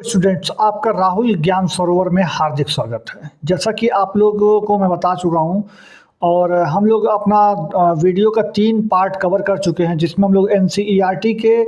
Students, आपका राहुल ज्ञान सरोवर में हार्दिक स्वागत है। जैसा कि आप लोगों को मैं बता चुका हूं और हम लोग अपना वीडियो का 3 पार्ट कवर कर चुके हैं, जिसमें हम लोग एनसीईआरटी के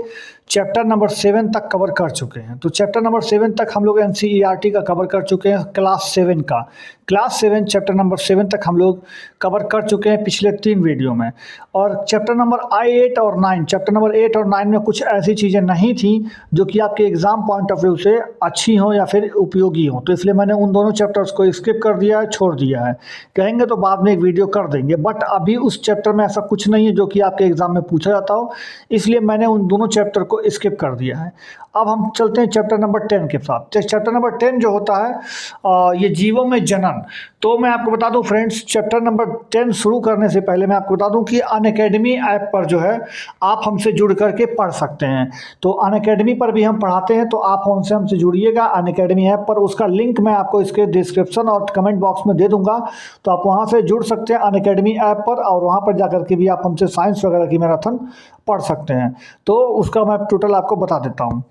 चैप्टर नंबर 7 तक कवर कर चुके हैं। तो चैप्टर नंबर 7 तक हम लोग एनसीईआरटी का कवर कर चुके हैं, क्लास 7 का। क्लास 7 चैप्टर नंबर 7 तक हम लोग कवर कर चुके हैं पिछले 3 वीडियो में। और चैप्टर नंबर 8 और 9, चैप्टर नंबर 8 और 9 में कुछ ऐसी चीज़ें नहीं थी जो कि आपके एग्ज़ाम पॉइंट ऑफ व्यू से अच्छी हों या फिर उपयोगी हों, तो इसलिए मैंने उन दोनों चैप्टर्स को स्किप कर दिया है, छोड़ दिया है। कहेंगे तो बाद में एक वीडियो कर देंगे, बट अभी उस चैप्टर में ऐसा कुछ नहीं है जो कि आपके एग्ज़ाम में पूछा जाता हो, इसलिए मैंने उन दोनों चैप्टर को स्किप कर दिया है। अब हम चलते हैं चैप्टर नंबर 10 के साथ। चैप्टर नंबर 10 जो होता है ये जीवों में जनन। तो मैं आपको बता दूं फ्रेंड्स, चैप्टर नंबर 10 शुरू करने से पहले मैं आपको बता दूं कि अनअकैडमी ऐप पर जो है आप हमसे जुड़ करके पढ़ सकते हैं। तो अनअकैडमी पर भी हम पढ़ाते हैं, तो आप उनसे हमसे जुड़िएगा अनअकैडमी ऐप पर। उसका लिंक मैं आपको इसके डिस्क्रिप्शन और कमेंट बॉक्स में दे दूंगा, तो आप वहाँ से जुड़ सकते हैं अनअकैडमी ऐप पर, और वहाँ पर जाकर के भी आप हमसे साइंस वगैरह की मैराथन पढ़ सकते हैं। तो उसका मैं टोटल आपको बता देता हूँ।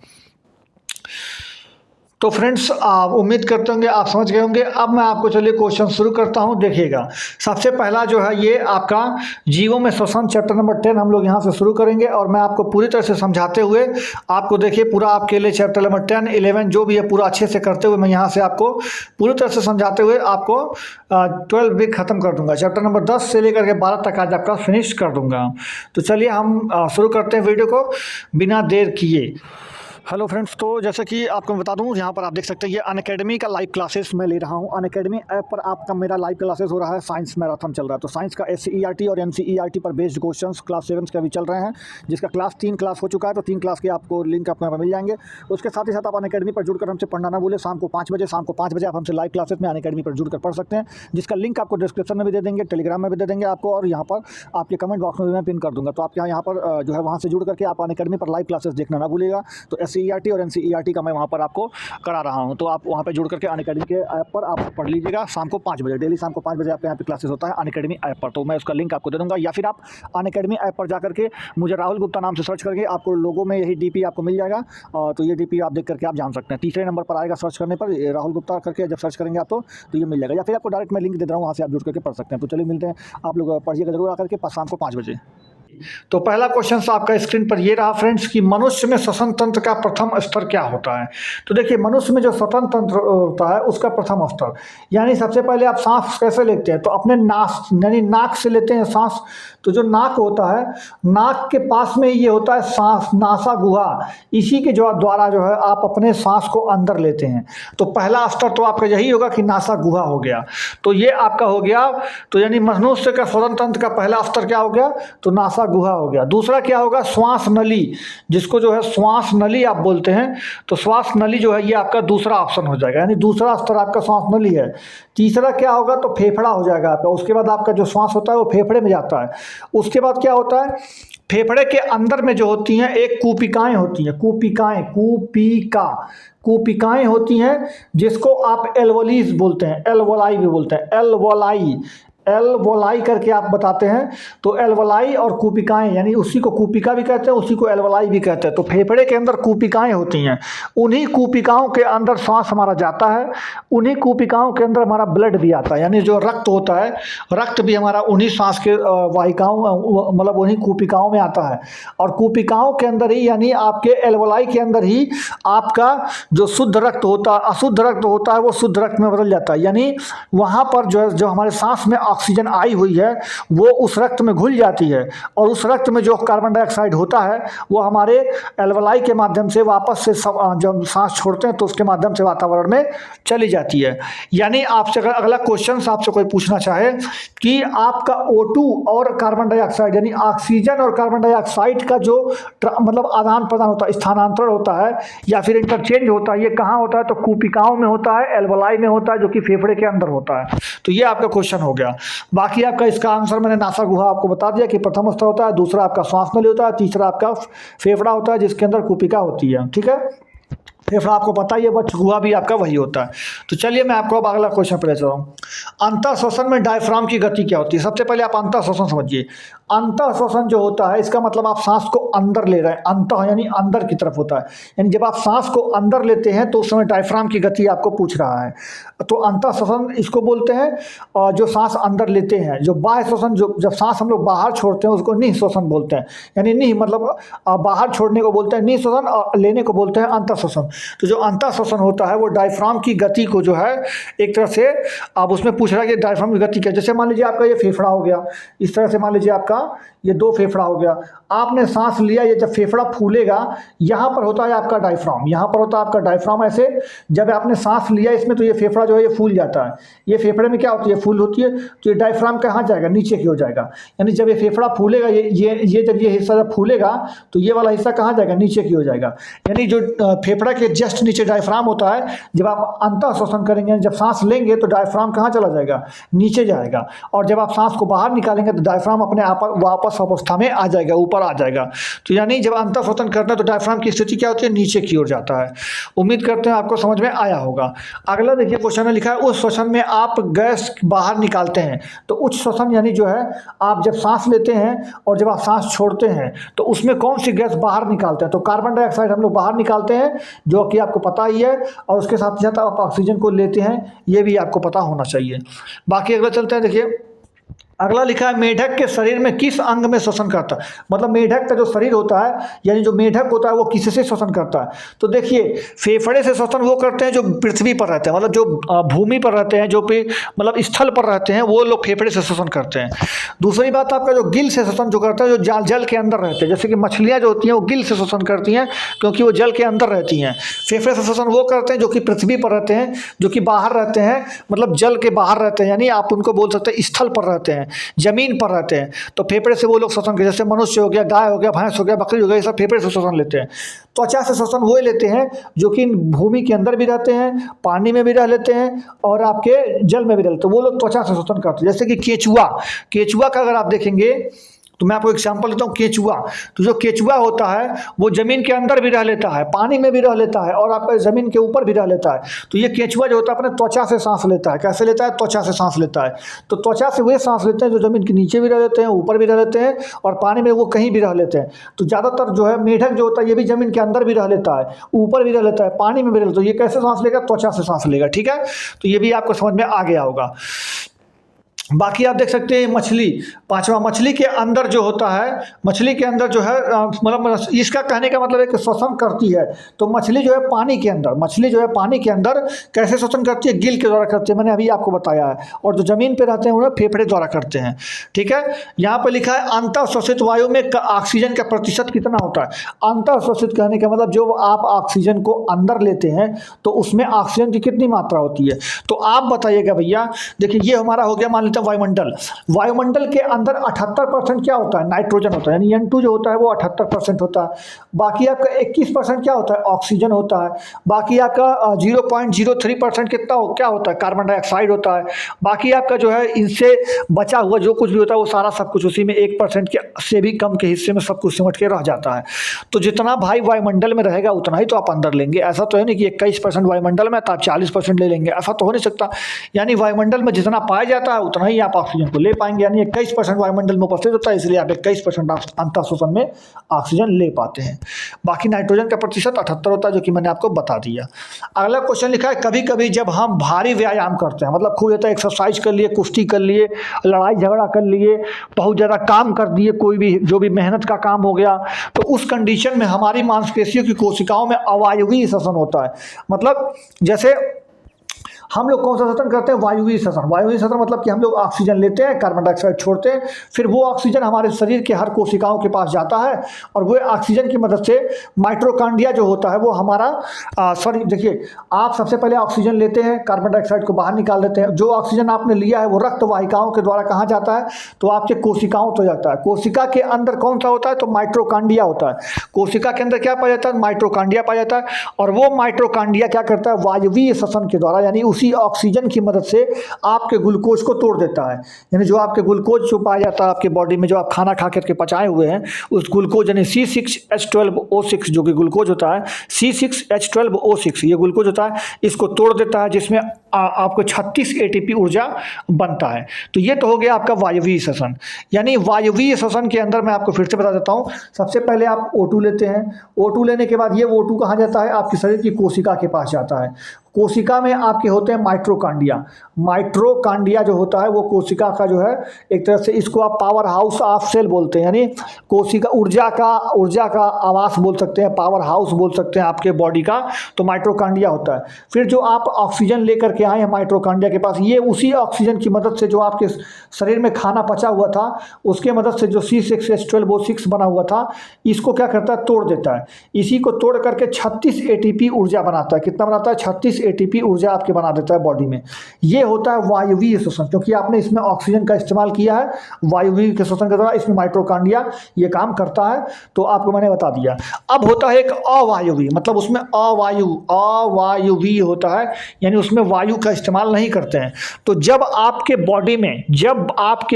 तो फ्रेंड्स, आप उम्मीद करते होंगे आप समझ गए होंगे। अब मैं आपको चलिए क्वेश्चन शुरू करता हूं। देखिएगा, सबसे पहला जो है ये आपका जीवों में श्वसन, चैप्टर नंबर 10 हम लोग यहां से शुरू करेंगे, और मैं आपको पूरी तरह से समझाते हुए आपको देखिए पूरा आपके लिए चैप्टर नंबर 10, 11 जो भी है पूरा अच्छे से करते हुए मैं यहां से आपको पूरी तरह से समझाते हुए आपको 12 भी ख़त्म कर दूंगा। चैप्टर नंबर 10 से लेकर के 12 तक आज आपका फिनिश कर दूंगा। तो चलिए हम शुरू करते हैं वीडियो को बिना देर किए। हेलो फ्रेंड्स, तो जैसे कि आपको मैं बता दूं, यहाँ पर आप देख सकते हैं ये अनअकैडमी का लाइव क्लासेस मैं ले रहा हूँ। अनअकैडमी ऐप पर आपका मेरा लाइव क्लासेस हो रहा है, साइंस मैराथन चल रहा है। तो साइंस का एससीईआरटी और एनसीईआरटी पर बेस्ड क्वेश्चंस क्लास 7 के अभी चल रहे हैं, जिसका क्लास 3 क्लास हो चुका है। तो 3 क्लास के आपको लिंक आपको यहाँ पर मिल जाएंगे। उसके साथ ही साथ आप अनअकैडमी पर जुड़कर हमसे पढ़ना ना भूलें। शाम को 5 बजे आप हमसे लाइव क्लासेस में अनअकैडमी पर जुड़कर पढ़ सकते हैं, जिसका लिंक आपको डिस्क्रिप्शन में भी दे देंगे, टेलीग्राम में भी दे देंगे आपको, और यहाँ पर आपके कमेंट बॉक्स में भी मैं पिन कर दूँगा। तो आप यहाँ पर जो है वहाँ से जुड़ करके आप अनअकैडमी पर लाइव क्लासेस देखना ना भूलिएगा। तो एससीईआरटी और एनसीईआरटी का मैं वहाँ पर आपको करा रहा हूँ, तो आप वहाँ पे जुड़ करके अनअकैडमी के ऐप पर आप पढ़ लीजिएगा। शाम को 5 बजे, डेली शाम को 5 बजे आपके यहाँ पे क्लासेस होता है अनअकैडमी ऐप पर। तो मैं उसका लिंक आपको दे दूँगा, या फिर आप अनअकैडमी ऐप पर जा करके मुझे राहुल गुप्ता नाम से सर्च करके आपको लोगों में यही डीपी आपको मिल जाएगा। तो ये डीपी आप देख करके आप जान सकते हैं। तीसरे नंबर पर आएगा सर्च करने पर राहुल गुप्ता करके, जब सर्च करेंगे आप तो ये मिल जाएगा, या फिर आपको डायरेक्ट मैं लिंक दे रहा हूँ, वहाँ से आप जुड़ करके पढ़ सकते हैं। तो चलिए मिलते हैं, आप लोग पढ़िएगा जरूर आकर के शाम को 5 बजे। तो पहला क्वेश्चन आपका स्क्रीन पर ये रहा फ्रेंड्स कि मनुष्य में श्वसन तंत्र का प्रथम स्तर क्या होता है। तो देखिए, मनुष्य में जो श्वसन तंत्र होता है उसका प्रथम स्तर, यानी सबसे पहले आप सांस कैसे लेते हैं, तो अपने नाक यानी नाक से लेते हैं सांस। तो जो नाक होता है, नाक के पास में ये होता है सांस, नासा गुहा, इसी के जो द्वारा जो है आप अपने सांस को अंदर लेते हैं। तो पहला स्तर तो आपका यही होगा कि नासा गुहा हो गया। तो ये आपका हो गया। तो यानी मनुष्य का श्वसन तंत्र का पहला स्तर क्या हो गया, तो नासा गुहा हो गया। दूसरा क्या होगा, श्वास नली, जिसको जो है श्वास नली आप बोलते हैं। तो श्वास नली जो है ये आपका दूसरा ऑप्शन हो जाएगा, यानी दूसरा स्तर आपका श्वास नली है। तीसरा क्या होगा, तो फेफड़ा हो जाएगा आपका। उसके बाद आपका जो श्वास होता है वो फेफड़े में जाता है। उसके बाद क्या होता है, फेफड़े के अंदर में जो होती हैं एक कूपिकाएं होती हैं, कूपिकाएं होती हैं, जिसको आप एल्वोलीज बोलते हैं, एल्वोलाई भी बोलते हैं, एल्वोलाई करके आप बताते हैं। तो एल्वोलाई और कूपिकाएं, यानी उसी को कूपिका भी कहते हैं, उसी को एल्वोलाई भी कहते हैं। तो फेफड़े के अंदर कूपिकाएं होती हैं, उन्हीं कूपिकाओं के अंदर सांस हमारा जाता है, उन्हीं कूपिकाओं के अंदर हमारा ब्लड भी आता है, यानी जो रक्त होता है, रक्त भी हमारा उन्हीं सांस के वाहिकाओं मतलब उन्हीं कूपिकाओं में आता है। और कूपिकाओं के अंदर ही, यानी आपके एल्वोलाई के अंदर ही आपका जो शुद्ध रक्त होता है, अशुद्ध रक्त होता है, वो शुद्ध रक्त में बदल जाता है। यानी वहाँ पर जो हमारे सांस में ऑक्सीजन आई हुई है वो उस रक्त में घुल जाती है, और उस रक्त में जो कार्बन डाइऑक्साइड होता है वो हमारे एल्वोलाई के माध्यम से वापस से जब सांस छोड़ते हैं तो उसके माध्यम से वातावरण में चली जाती है। यानी आपसे अगर अगला क्वेश्चन आपसे कोई पूछना चाहे कि आपका O2 और कार्बन डाइऑक्साइड, यानी ऑक्सीजन और कार्बन डाइऑक्साइड का जो मतलब आदान प्रदान होता है, स्थानांतरण होता है या फिर इंटरचेंज होता है, ये कहाँ होता है, तो कूपिकाओं में होता है, एल्वोलाई में होता है, जो कि फेफड़े के अंदर होता है। तो ये आपका क्वेश्चन हो गया। बाकी आपका इसका आंसर मैंने नासा गुहा आपको बता दिया कि प्रथम स्तर होता है, दूसरा आपका श्वास नली होता है, तीसरा आपका फेफड़ा होता है जिसके अंदर कूपिका होती है। ठीक है, फेफड़ा आपको पता ही है, बट गुहा भी आपका वही होता है। तो चलिए मैं आपको अब अगला क्वेश्चन पर ले चल रहा हूँ। अंतः श्वसन में डायफ्राम की गति क्या होती है? सबसे पहले आप अंतः श्वसन समझिए। अंतः श्वसन जो होता है इसका मतलब आप सांस को अंदर ले रहे हैं, अंतः यानी अंदर की तरफ होता है, यानी जब आप सांस को अंदर लेते हैं तो उस समय डायफ्राम की गति आपको पूछ रहा है, तो अंतः श्वसन इसको बोलते हैं। और जो सांस अंदर लेते हैं, जो बाह्य श्वसन, जो जब सांस हम लोग बाहर छोड़ते हैं उसको निः श्वसन बोलते हैं, यानी निः मतलब बाहर छोड़ने को बोलते हैं निः श्वसन, और लेने को बोलते हैं अंतः श्वसन। तो जो अंतः श्वसन होता है वो डायफ्राम की गति को जो है एक तरह से आप उसमें पूछ रहा है कि डायफ्राम की गति क्या है। जैसे मान लीजिए आपका ये फेफड़ा हो गया, इस तरह से मान लीजिए आपका ये 2 फेफड़ा हो गया, आपने सांस लिया, ये जब फेफड़ा फूलेगा यहाँ पर होता है आपका डायफ्राम, यहाँ पर होता है आपका डायफ्राम। ऐसे जब आपने सांस लिया इसमें तो ये फेफड़ा जो है ये फूल जाता है, ये फेफड़े में क्या होती है, फूल होती है, तो ये डायफ्राम कहाँ जाएगा, नीचे की ओर जाएगा। यानी जब ये फेफड़ा फूलेगा, ये जब ये हिस्सा जब फूलेगा तो ये वाला हिस्सा कहाँ जाएगा, नीचे की ओर जाएगा। यानी जो फेफड़ा के जस्ट नीचे डायफ्राम होता है, जब आप अंतः श्वसन करेंगे, जब सांस लेंगे तो डायफ्राम कहाँ चला जाएगा, नीचे जाएगा, और जब आप सांस को बाहर निकालेंगे तो डायफ्राम अपने आप वापस अवस्था में आ जाएगा, ऊपर आ जाएगा। तो यानी जब अंतः श्वसन करते हैं तो डायफ्राम की स्थिति क्या होती है, नीचे की ओर जाता है। उम्मीद करते हैं आपको समझ में आया होगा। अगला देखिए क्वेश्चन में लिखा है उच्च श्वसन में आप गैस बाहर निकालते हैं। तो उच्च श्वसन यानी जो है आप जब सांस लेते हैं और जब आप सांस छोड़ते हैं तो उसमें कौन सी गैस बाहर निकालते हैं, तो कार्बन डाइऑक्साइड हम लोग बाहर निकालते हैं, जो कि आपको पता ही है, और उसके साथ साथ आप ऑक्सीजन को लेते हैं, ये भी आपको पता होना चाहिए। बाकी अगला चलते हैं, देखिए अगला लिखा है मेढक के शरीर में किस अंग में श्वसन करता है। मतलब मेढक का जो शरीर होता है, यानी जो मेढक होता है वो किससे श्वसन करता है। तो देखिए फेफड़े से श्वसन वो करते हैं जो पृथ्वी पर रहते हैं, मतलब जो भूमि पर रहते हैं, जो भी मतलब स्थल पर रहते हैं, वो लोग फेफड़े से श्वसन करते हैं। दूसरी बात आपका जो गिल से श्वसन जो करता है, जो जल के अंदर रहते हैं, जैसे कि मछलियाँ जो होती हैं वो गिल से श्वसन करती हैं क्योंकि वो जल के अंदर रहती हैं। फेफड़े से श्वसन वो करते हैं जो कि पृथ्वी पर रहते हैं, जो कि बाहर रहते हैं, मतलब जल के बाहर रहते हैं, यानी आप उनको बोल सकते हैं स्थल पर रहते हैं, जमीन पर रहते हैं। तो फेफड़े से वो लोग श्वसन करते हैं, जैसे मनुष्य हो गया, गाय हो गया, भैंस हो गया, बकरी हो गया, ये सब फेफड़े से श्वसन लेते हैं। त्वचा से श्वसन वो लेते हैं जो कि भूमि के अंदर भी रहते हैं, पानी में भी रह लेते हैं, और आपके जल में भी रह लेते हैं, वो लोग त्वचा से श्वसन करते हैं। जैसे कि केचुआ का अगर आप देखेंगे तो मैं आपको एग्जाम्पल देता हूँ। केचुआ, तो जो केचुआ होता है वो ज़मीन के अंदर भी रह लेता है, पानी में भी रह लेता है, और आपका ज़मीन के ऊपर भी रह लेता है। तो ये केचुआ जो होता है अपने त्वचा से सांस लेता है। कैसे लेता है, त्वचा से सांस लेता है। तो त्वचा से वे सांस लेते हैं जो ज़मीन के नीचे भी रह लेते हैं, ऊपर भी रह लेते हैं, और पानी में वो कहीं भी रह लेते हैं। तो ज़्यादातर जो है मेढक जो होता है ये भी ज़मीन के अंदर भी रह लेता है, ऊपर भी रह लेता है, पानी में भी रह लेता है। ये कैसे सांस लेगा, त्वचा से सांस लेगा। ठीक है, तो ये भी आपको समझ में आ गया होगा। बाकी आप देख सकते हैं मछली, पांचवा, मछली के अंदर जो होता है, मछली के अंदर जो है मतलब इसका कहने का मतलब है कि श्वसन करती है। तो मछली जो है पानी के अंदर, मछली जो है पानी के अंदर कैसे श्वसन करती है, गिल के द्वारा करती है, मैंने अभी आपको बताया है। और जो जमीन पे रहते हैं उन्हें फेफड़े द्वारा करते हैं। ठीक है, यहाँ पर लिखा है अंतः श्वसित वायु में ऑक्सीजन का प्रतिशत कितना होता है। अंतः श्वसित कहने का मतलब जो आप ऑक्सीजन को अंदर लेते हैं तो उसमें ऑक्सीजन की कितनी मात्रा होती है। तो आप बताइएगा भैया। देखिए ये हमारा हो गया, मान लेते हैं वायुमंडल के अंदर 78% क्या होता है, नाइट्रोजन होता है, यानी N2 जो होता है वो 78% होता है। बाकी आपका 21% क्या होता है, ऑक्सीजन होता है। बाकी आपका 0.03% क्या होता है, कार्बन डाइऑक्साइड होता है। बाकी आपका जो है इनसे बचा हुआ जो कुछ भी होता है वो सारा सब कुछ उसी में 1% के से भी कम के हिस्से में सब कुछ सिमट के रह जाता है। तो जितना भाई वायुमंडल में रहेगा उतना ही तो आप अंदर लेंगे। ऐसा तो है नहीं कि 21% वायुमंडल में तो आप 40% ले लेंगे, ऐसा तो हो नहीं सकता। यानी वायुमंडल में जितना पाया जाता है उतना ही आप ऑक्सीजन को ले पाएंगे। यानी 21% वायुमंडल में उपस्थित होता है, इसलिए आप 21% अंतः श्वसन में ऑक्सीजन ले पाते हैं। बाकी नाइट्रोजन का प्रतिशत 78 होता है, जो कि मैंने आपको बता दिया। अगला क्वेश्चन लिखा है कभी कभी जब हम भारी व्यायाम करते हैं, मतलब खूब ज़्यादा एक्सरसाइज कर लिए, कुश्ती कर लिए, लड़ाई झगड़ा कर लिए, बहुत ज़्यादा काम कर दिए, कोई भी जो भी मेहनत का काम हो गया, तो उस कंडीशन में हमारी मांसपेशियों की कोशिकाओं में अवायवीय श्वसन होता है। मतलब जैसे हम लोग कौन सा श्वसन करते हैं, वायुवीय श्वसन। वायुवीय श्वसन मतलब कि हम लोग ऑक्सीजन लेते हैं, कार्बन डाइऑक्साइड छोड़ते हैं, फिर वो ऑक्सीजन हमारे शरीर के हर कोशिकाओं के पास जाता है, और वो ऑक्सीजन की मदद से माइटोकॉन्ड्रिया जो होता है वो हमारा सॉरी देखिए, आप सबसे पहले ऑक्सीजन लेते हैं, कार्बन डाइऑक्साइड को बाहर निकाल देते हैं। जो ऑक्सीजन आपने लिया है वो रक्त वाहिकाओं के द्वारा कहाँ जाता है, तो आपके कोशिकाओं तो जाता है। कोशिका के अंदर कौन सा होता है, तो माइटोकॉन्ड्रिया होता है। कोशिका के अंदर क्या पाया जाता है, माइटोकॉन्ड्रिया पाया जाता है, और वो माइटोकॉन्ड्रिया क्या करता है, वायुवीय श्वसन के द्वारा, यानी उसी ऑक्सीजन की मदद से आपके ग्लूकोज को तोड़ देता है। यानी जो आपके ग्लूकोज जो पाया जाता है आपके बॉडी में, जो आप खाना खा करके पचाए हुए हैं, उस ग्लूकोज यानी C6H12O6 जो कि ग्लूकोज होता है, C6H12O6 ये ग्लूकोज होता है, इसको तोड़ देता है, जिसमें आपको 36 ATP ऊर्जा बनता है। तो ये तो हो गया आपका वायवीय श्वसन। यानी वायवीय श्वसन के अंदर मैं आपको फिर से बता देता हूँ, सबसे पहले आप O2 लेते हैं। O2 लेने के बाद ये O2 कहाँ जाता है? आपके शरीर की कोशिका के पास जाता है। कोशिका में आपके होते हैं माइट्रोकांडिया। माइट्रोकांडिया जो होता है वो कोशिका का जो है एक तरह से, इसको आप पावर हाउस ऑफ सेल बोलते हैं, यानी कोशिका ऊर्जा का आवास बोल सकते हैं, पावर हाउस बोल सकते हैं आपके बॉडी का, तो माइट्रोकांडिया होता है। फिर जो आप ऑक्सीजन लेकर के आए हैं माइट्रोकांडिया के पास, ये उसी ऑक्सीजन की मदद से जो आपके शरीर में खाना पचा हुआ था उसके मदद से जो C6H12O6 बना हुआ था, इसको क्या करता है? तोड़ देता है। इसी को तोड़ करके 36 ATP ऊर्जा बनाता है। कितना बनाता है? 36 ATP ऊर्जा आपके बना देता है बॉडी में। ये होता है वायवीय श्वसन, क्योंकि आपने इसमें ऑक्सीजन का इस्तेमाल किया है वायवीय के श्वसन के द्वारा, इसमें माइट्रोकांडिया ये काम करता है, तो आपको मैंने बता दिया। अब होता है एक अवायवीय, मतलब उसमें अवायवीय होता है, यानी उसमें वायु का इस्तेमाल नहीं करते हैं। तो जब आपके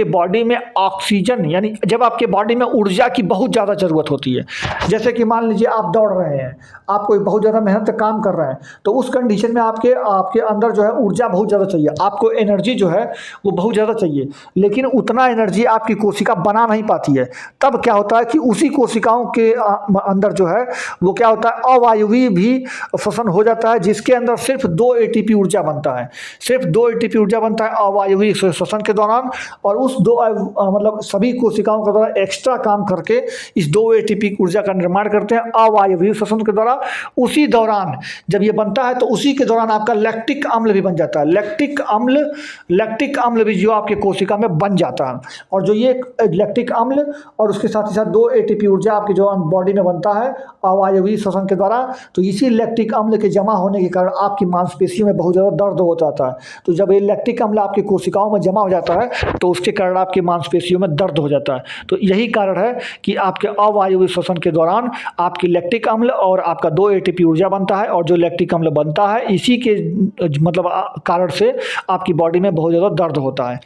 बॉडी में ऑक्सीजन, यानी जब आपके बॉडी में ऊर्जा की बहुत ज़्यादा ज़रूरत होती है, जैसे कि मान लीजिए आप दौड़ रहे हैं, आप कोई बहुत ज़्यादा मेहनत काम कर रहे हैं, तो उस कंडीशन में आपके अंदर जो है ऊर्जा बहुत ज़्यादा चाहिए, आपको एनर्जी जो है वो बहुत ज़्यादा चाहिए, लेकिन उतना एनर्जी आपकी कोशिका बना नहीं पाती है। तब क्या होता है कि उसी कोशिकाओं के अंदर जो है वो क्या होता है? अवायवीय भी श्वसन हो जाता है, जिसके अंदर सिर्फ 2 ATP ऊर्जा बनता है। सिर्फ 2 ATP ऊर्जा बनता है अवायवीय श्वसन के दौरान, और उस मतलब सभी कोशिकाओं के द्वारा एक्स्ट्रा काम करके इस 2 ATP ऊर्जा का निर्माण करते हैं अवायवीय श्वसन के द्वारा। उसी दौरान जब ये बनता है तो उसी के दौरान आपका लैक्टिक अम्ल भी बन जाता है। लैक्टिक अम्ल भी जो आपके कोशिका में बन जाता है, और जो ये लैक्टिक अम्ल और उसके साथ ही साथ 2 ATP ऊर्जा आपकी जो बॉडी में बनता है अवायवीय श्वसन के द्वारा, तो इसी लैक्टिक अम्ल के जमा होने के कारण आपकी मांसपेशियों में बहुत ज़्यादा दर्द हो जाता है। तो जब ये लैक्टिक अम्ल आपकी कोशिकाओं में जमा हो जाता है तो उसके कारण आपकी मांसपेशियों में दर्द हो जाता है। तो यही कारण है कि आपके अवायवीय श्वसन के दौरान आपकी लैक्टिक अम्ल और आपका 2 ATP ऊर्जा बनता है, और जो लैक्टिक अम्ल बनता है इसी के मतलब कारण से आपकी बॉडी में बहुत ज़्यादा दर्द होता है।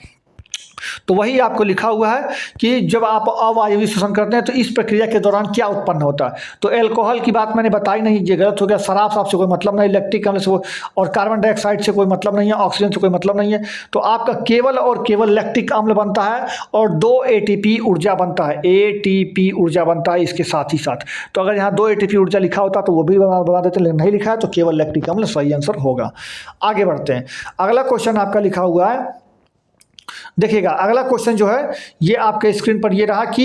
तो वही आपको लिखा हुआ है कि जब आप अवायवीय श्वसन करते हैं तो इस प्रक्रिया के दौरान क्या उत्पन्न होता है। तो एल्कोहल की बात मैंने बताई नहीं, ये गलत हो गया। शराब से कोई मतलब नहीं, लैक्टिक अम्ल से और कार्बन डाइऑक्साइड से कोई मतलब नहीं है, ऑक्सीजन से कोई मतलब नहीं है। तो आपका केवल और केवल लैक्टिक अम्ल बनता है और 2 ATP ऊर्जा बनता है, ATP ऊर्जा बनता है इसके साथ ही साथ। तो अगर यहाँ 2 ATP ऊर्जा लिखा होता तो वो भी बता देते, लेकिन नहीं लिखा है, तो केवल लैक्टिक अम्ल सही आंसर होगा। आगे बढ़ते हैं। अगला क्वेश्चन आपका लिखा हुआ है, देखिएगा अगला क्वेश्चन जो है ये आपके स्क्रीन पर ये रहा कि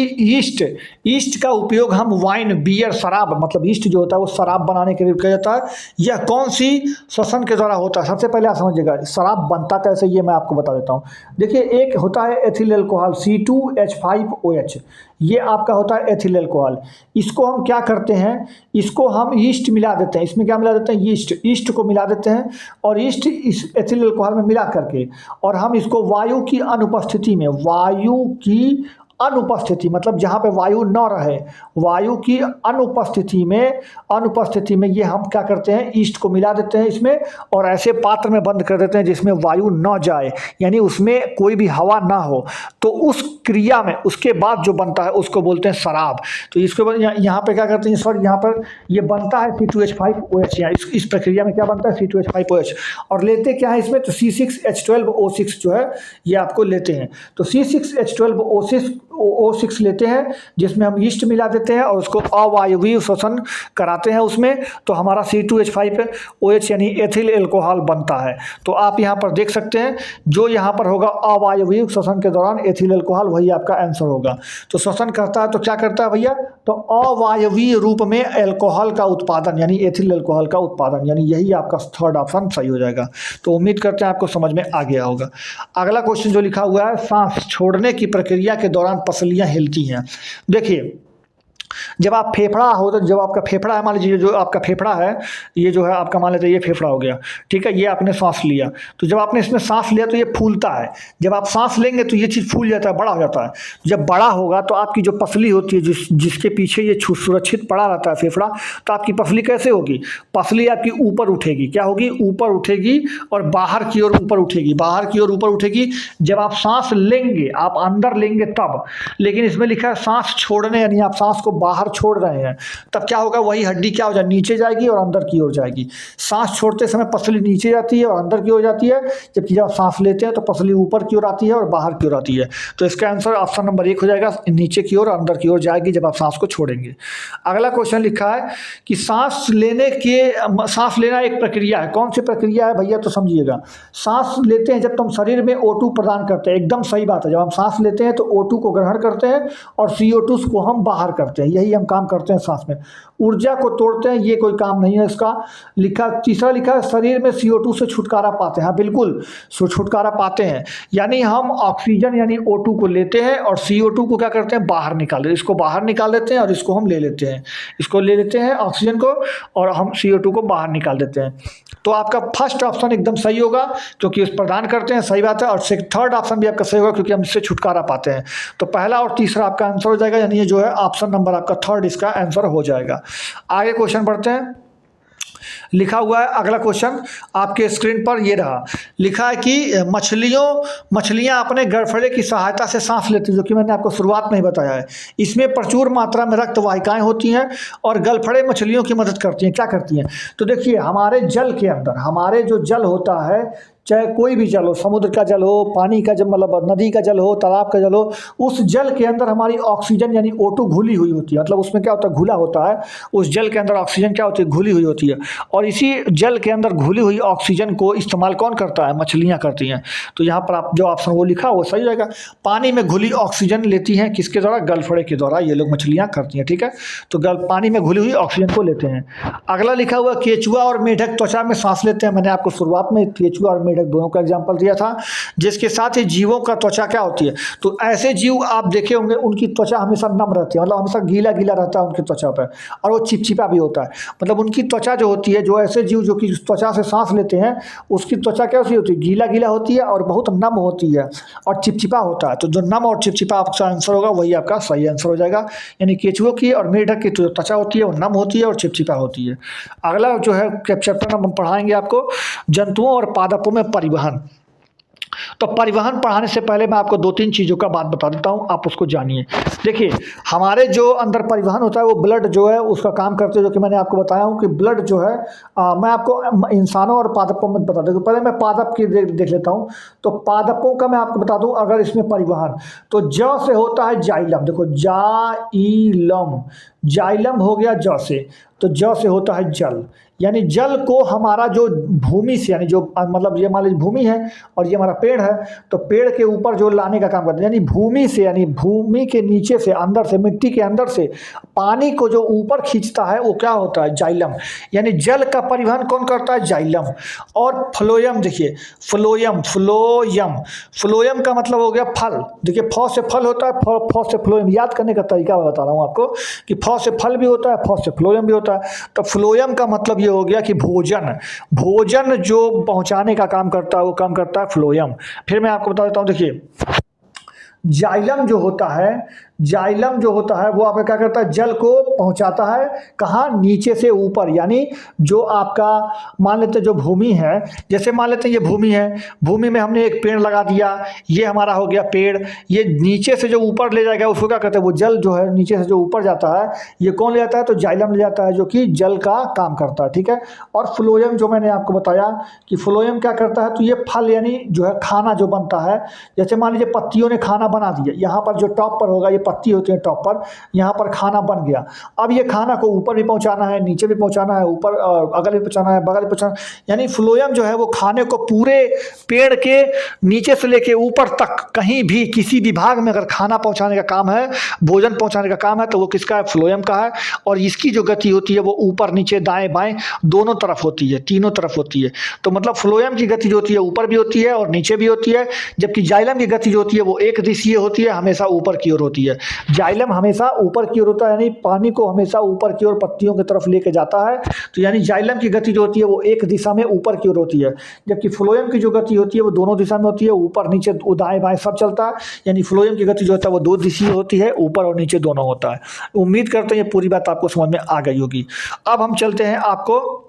ईस्ट का उपयोग हम वाइन, बियर, शराब, मतलब ईस्ट जो होता है वो शराब बनाने के लिए किया जाता है। यह कौन सी श्वसन के द्वारा होता है? सबसे पहले आप समझिएगा शराब बनता कैसे, ये मैं आपको बता देता हूँ। देखिए एक होता है एथिल अल्कोहल C2H5OH, ये आपका होता है एथिल अल्कोहल। इसको हम क्या करते हैं, इसको हम ईस्ट मिला देते हैं। इसमें क्या मिला देते हैं? ईस्ट को मिला देते हैं, और ईस्ट इस एथिल अल्कोहल में मिला करके, और हम इसको वायु की अनुपस्थिति में, वायु की अनुपस्थिति मतलब जहाँ पे वायु न रहे, वायु की अनुपस्थिति में ये हम क्या करते हैं, ईस्ट को मिला देते हैं इसमें, और ऐसे पात्र में बंद कर देते हैं जिसमें वायु न जाए, यानी उसमें कोई भी हवा ना हो। तो उस क्रिया में उसके बाद जो बनता है उसको बोलते हैं शराब। तो इसके बाद यहाँ पे क्या करते हैं, सॉरी यहाँ पर ये बनता है C2H5OH, या इस प्रक्रिया में क्या बनता है C2H5OH, और लेते क्या है इसमें, तो C6H12O6 जो है ये आपको लेते हैं। तो C6H12O6 लेते हैं, जिसमें हम ईस्ट मिला देते हैं और उसको अवायवीय श्वसन कराते हैं उसमें, तो हमारा C2H5OH यानी एथिल अल्कोहल बनता है। तो आप यहाँ पर देख सकते हैं जो यहाँ पर होगा अवायवीय श्वसन के दौरान एथिल अल्कोहल, वही आपका आंसर होगा। तो श्वसन करता है तो क्या करता है भैया, तो अवायवीय रूप में अल्कोहल का उत्पादन यानी एथिल अल्कोहल का उत्पादन, यानी यही आपका थर्ड ऑप्शन सही हो जाएगा। तो उम्मीद करते हैं आपको समझ में आ गया होगा। अगला क्वेश्चन जो लिखा हुआ है, सांस छोड़ने की प्रक्रिया के दौरान पसलियां हिलती हैं। देखिए जब आप फेफड़ा हो तो जब आपका फेफड़ा है, मान लीजिए जो आपका फेफड़ा है, ये जो है आपका मान लेते हैं ये फेफड़ा हो गया, ठीक है, ये आपने सांस लिया, तो जब आपने इसमें सांस लिया तो ये फूलता है। जब आप सांस लेंगे तो ये चीज़ फूल जाता है, बड़ा हो जाता है। जब बड़ा होगा तो आपकी जो पसली होती है, जिसके पीछे ये सुरक्षित पड़ा रहता है फेफड़ा, तो आपकी पसली कैसे होगी? पसली आपकी ऊपर उठेगी। क्या होगी? ऊपर उठेगी और बाहर की ओर ऊपर उठेगी, बाहर की ओर ऊपर उठेगी। जब आप सांस लेंगे, आप अंदर लेंगे तब, लेकिन इसमें लिखा है सांस छोड़ने, यानी आप सांस को बाहर छोड़ रहे हैं, तब क्या होगा? वही हड्डी क्या हो जाएगी? नीचे जाएगी और अंदर की ओर जाएगी। सांस छोड़ते समय पसली नीचे जाती है और अंदर की ओर जाती है, जबकि जब सांस लेते हैं तो पसली ऊपर की ओर आती है और बाहर की ओर आती है। तो इसका आंसर ऑप्शन नंबर 1 हो जाएगा, नीचे की ओर अंदर की ओर जाएगी जब आप सांस को छोड़ेंगे। अगला क्वेश्चन लिखा है कि सांस लेना एक प्रक्रिया है। कौन सी प्रक्रिया है भैया? तो समझिएगा, सांस लेते हैं जब तुम शरीर में O2 प्रदान करते हैं, एकदम सही बात है। जब हम सांस लेते हैं तो O2 को ग्रहण करते हैं और CO2 को हम बाहर करते हैं, यही हम काम करते हैं सांस में। ऊर्जा को तोड़ते हैं, ये कोई काम नहीं है इसका। तीसरा लिखा है शरीर में CO2 से छुटकारा पाते हैं। हाँ बिल्कुल, छुटकारा पाते हैं, यानी हम ऑक्सीजन यानी O2 को लेते हैं और CO2 को क्या करते हैं? बाहर निकाल देते हैं। इसको बाहर निकाल देते हैं और इसको हम ले लेते हैं, इसको ले लेते हैं ऑक्सीजन को और हम CO2 को बाहर निकाल देते हैं। तो आपका फर्स्ट ऑप्शन एकदम सही होगा क्योंकि उस प्रदान करते हैं, सही बात है। और थर्ड ऑप्शन भी आपका सही होगा क्योंकि हम इससे छुटकारा पाते हैं। तो पहला और तीसरा आपका आंसर हो जाएगा, यानी ये जो है ऑप्शन नंबर आपका थर्ड इसका आंसर हो जाएगा। आगे क्वेश्चन बढ़ते हैं। लिखा हुआ है अगला क्वेश्चन आपके स्क्रीन पर, ये रहा। लिखा है कि मछलियां अपने गड़फड़े की सहायता से सांस लेती हैं, जो कि मैंने आपको शुरुआत में ही बताया है। इसमें प्रचुर मात्रा में रक्त वाहिकाएं होती हैं और गलफड़े मछलियों की मदद करती हैं। क्या करती हैं? तो देखिए, हमारे जल के अंदर, हमारे जो जल होता है, चाहे कोई भी जल हो, समुद्र का जल हो, पानी का जल, मतलब नदी का जल हो, तालाब का जल हो, उस जल के अंदर हमारी ऑक्सीजन यानी O2 घुली हुई होती है। मतलब उसमें क्या होता है? घुला होता है। उस जल के अंदर ऑक्सीजन क्या होती है? घुली हुई होती है। और इसी जल के अंदर घुली हुई ऑक्सीजन को इस्तेमाल कौन करता है? मछलियाँ करती हैं। तो यहाँ पर आप जो ऑप्शन वो लिखा वो सही रहेगा। पानी में घुली ऑक्सीजन लेती हैं किसके द्वारा? गलफड़े के द्वारा ये लोग मछलियाँ करती हैं, ठीक है। तो पानी में घुली हुई ऑक्सीजन को लेते हैं। अगला लिखा हुआ, केचुआ और मेढक त्वचा में सांस लेते हैं। मैंने आपको शुरुआत में केचुआ और दोनों का एग्जांपल दिया था, जिसके साथ ही जीवों का त्वचा क्या होती है? तो ऐसे जीव आप देखे होंगे उनकी त्वचा हमेशा नम रहती है, मतलब हमेशा गीला गीला रहता है उनकी त्वचा पर, और वो चिपचिपा भी होता है। मतलब उनकी त्वचा जो होती है, जो ऐसे जीव जो कि त्वचा से सांस लेते हैं, उसकी त्वचा कैसी होती है? गीला गीला होती है और बहुत नम होती है और चिपचिपा होता है। तो जो नम और चिपचिपा आपका आंसर होगा वही आपका सही आंसर हो जाएगा। यानी केचुओं की और मेढक की जो त्वचा होती है वो नम होती है और चिपचिपा होती है। अगला जो है चैप्टर हम पढ़ाएंगे आपको जंतुओं और पादपों में परिवहन। तो परिवहन पढ़ाने से पहले मैं आपको 2-3 चीज़ों का बात बता देता हूँ, आप उसको जानिए। देखिए, हमारे जो अंदर परिवहन होता है वो ब्लड जो है उसका काम करते हैं, जो कि मैंने आपको बताया हूँ कि ब्लड जो है मैं आपको इंसानों और पादपों में बता दूँ। पहले मैं पादप की देख लेता हूँ। तो पादपों का मैं आपको बता दूँ, अगर इसमें परिवहन, तो ज से होता है जाइलम। देखो, जाइलम हो गया ज से, तो ज से होता है जल। यानी जल को हमारा जो भूमि से, यानी जो मतलब ये मान लीजिए भूमि है और ये हमारा पेड़ है, तो पेड़ के ऊपर जो लाने का काम करते हैं, यानी भूमि से, यानी भूमि के नीचे से, अंदर से, मिट्टी के अंदर से पानी को जो ऊपर खींचता है वो क्या होता है? जाइलम। यानी जल का परिवहन कौन करता है? जाइलम। और फ्लोयम, देखिए फ्लोयम का मतलब हो गया फल। देखिए, फ से फल होता है, फ से फ्लोयम। याद करने का तरीका मैं बता रहा हूँ आपको कि फ से फल भी होता है, फ से फ्लोयम भी होता है। तो फ्लोयम का मतलब हो गया कि भोजन जो पहुंचाने का काम करता है वो काम करता है फ्लोयम। फिर मैं आपको बता देता हूं, देखिए, जाइलम जो होता है वो आपका क्या करता है? जल को पहुंचाता है कहाँ? नीचे से ऊपर। यानी जो आपका मान लेते हैं जो भूमि है, जैसे मान लेते हैं ये भूमि है, भूमि में हमने एक पेड़ लगा दिया, ये हमारा हो गया पेड़। ये नीचे से जो ऊपर ले जाएगा उसको क्या कहते हैं? वो जल जो है नीचे से जो ऊपर जाता है, ये कौन ले जाता है? तो जाइलम ले जाता है, जो कि जल का काम करता है, ठीक है। और फ्लोयम जो मैंने आपको बताया कि फ्लोयम क्या करता है? तो ये फल यानी जो है खाना जो बनता है, जैसे मान लीजिए पत्तियों ने खाना बना दिया, यहाँ पर जो टॉप पर होगा, ये पत्ती होती है टॉप पर, यहाँ पर खाना बन गया। अब ये खाना को ऊपर भी पहुँचाना है, नीचे भी पहुँचाना है, ऊपर अगल भी पहुँचाना है, बगल भी पहुँचाना। यानी फ्लोयम जो है वो खाने को पूरे पेड़ के नीचे से लेके ऊपर तक कहीं भी किसी भी भाग में अगर खाना पहुँचाने का काम है, भोजन पहुँचाने का काम है, तो वो किसका है? फ्लोयम का है। और इसकी जो गति होती है वो ऊपर नीचे दाएँ बाएँ दोनों तरफ होती है, तीनों तरफ होती है। तो मतलब फ्लोयम की गति जो होती है ऊपर भी होती है और नीचे भी होती है, जबकि जाइलम की गति जो होती है वो एक दिशीय होती है, हमेशा ऊपर की ओर होती है। जाइलम हमेशा ऊपर की ओर होता है, यानी पानी को हमेशा ऊपर की ओर पत्तियों की तरफ लेके जाता है। तो यानी जाइलम की गति जो होती है वो एक दिशा में ऊपर की ओर होती है, जबकि फ्लोएम की जो गति होती है वो दोनों दिशा में होती है, ऊपर नीचे दाएं बाएं सब चलता है। यानी फ्लोएम की गति जो होता है वो दो दिशीय होती है, ऊपर और नीचे दोनों होता है। उम्मीद करते हैं ये पूरी बात आपको समझ में आ गई होगी। अब हम चलते हैं आपको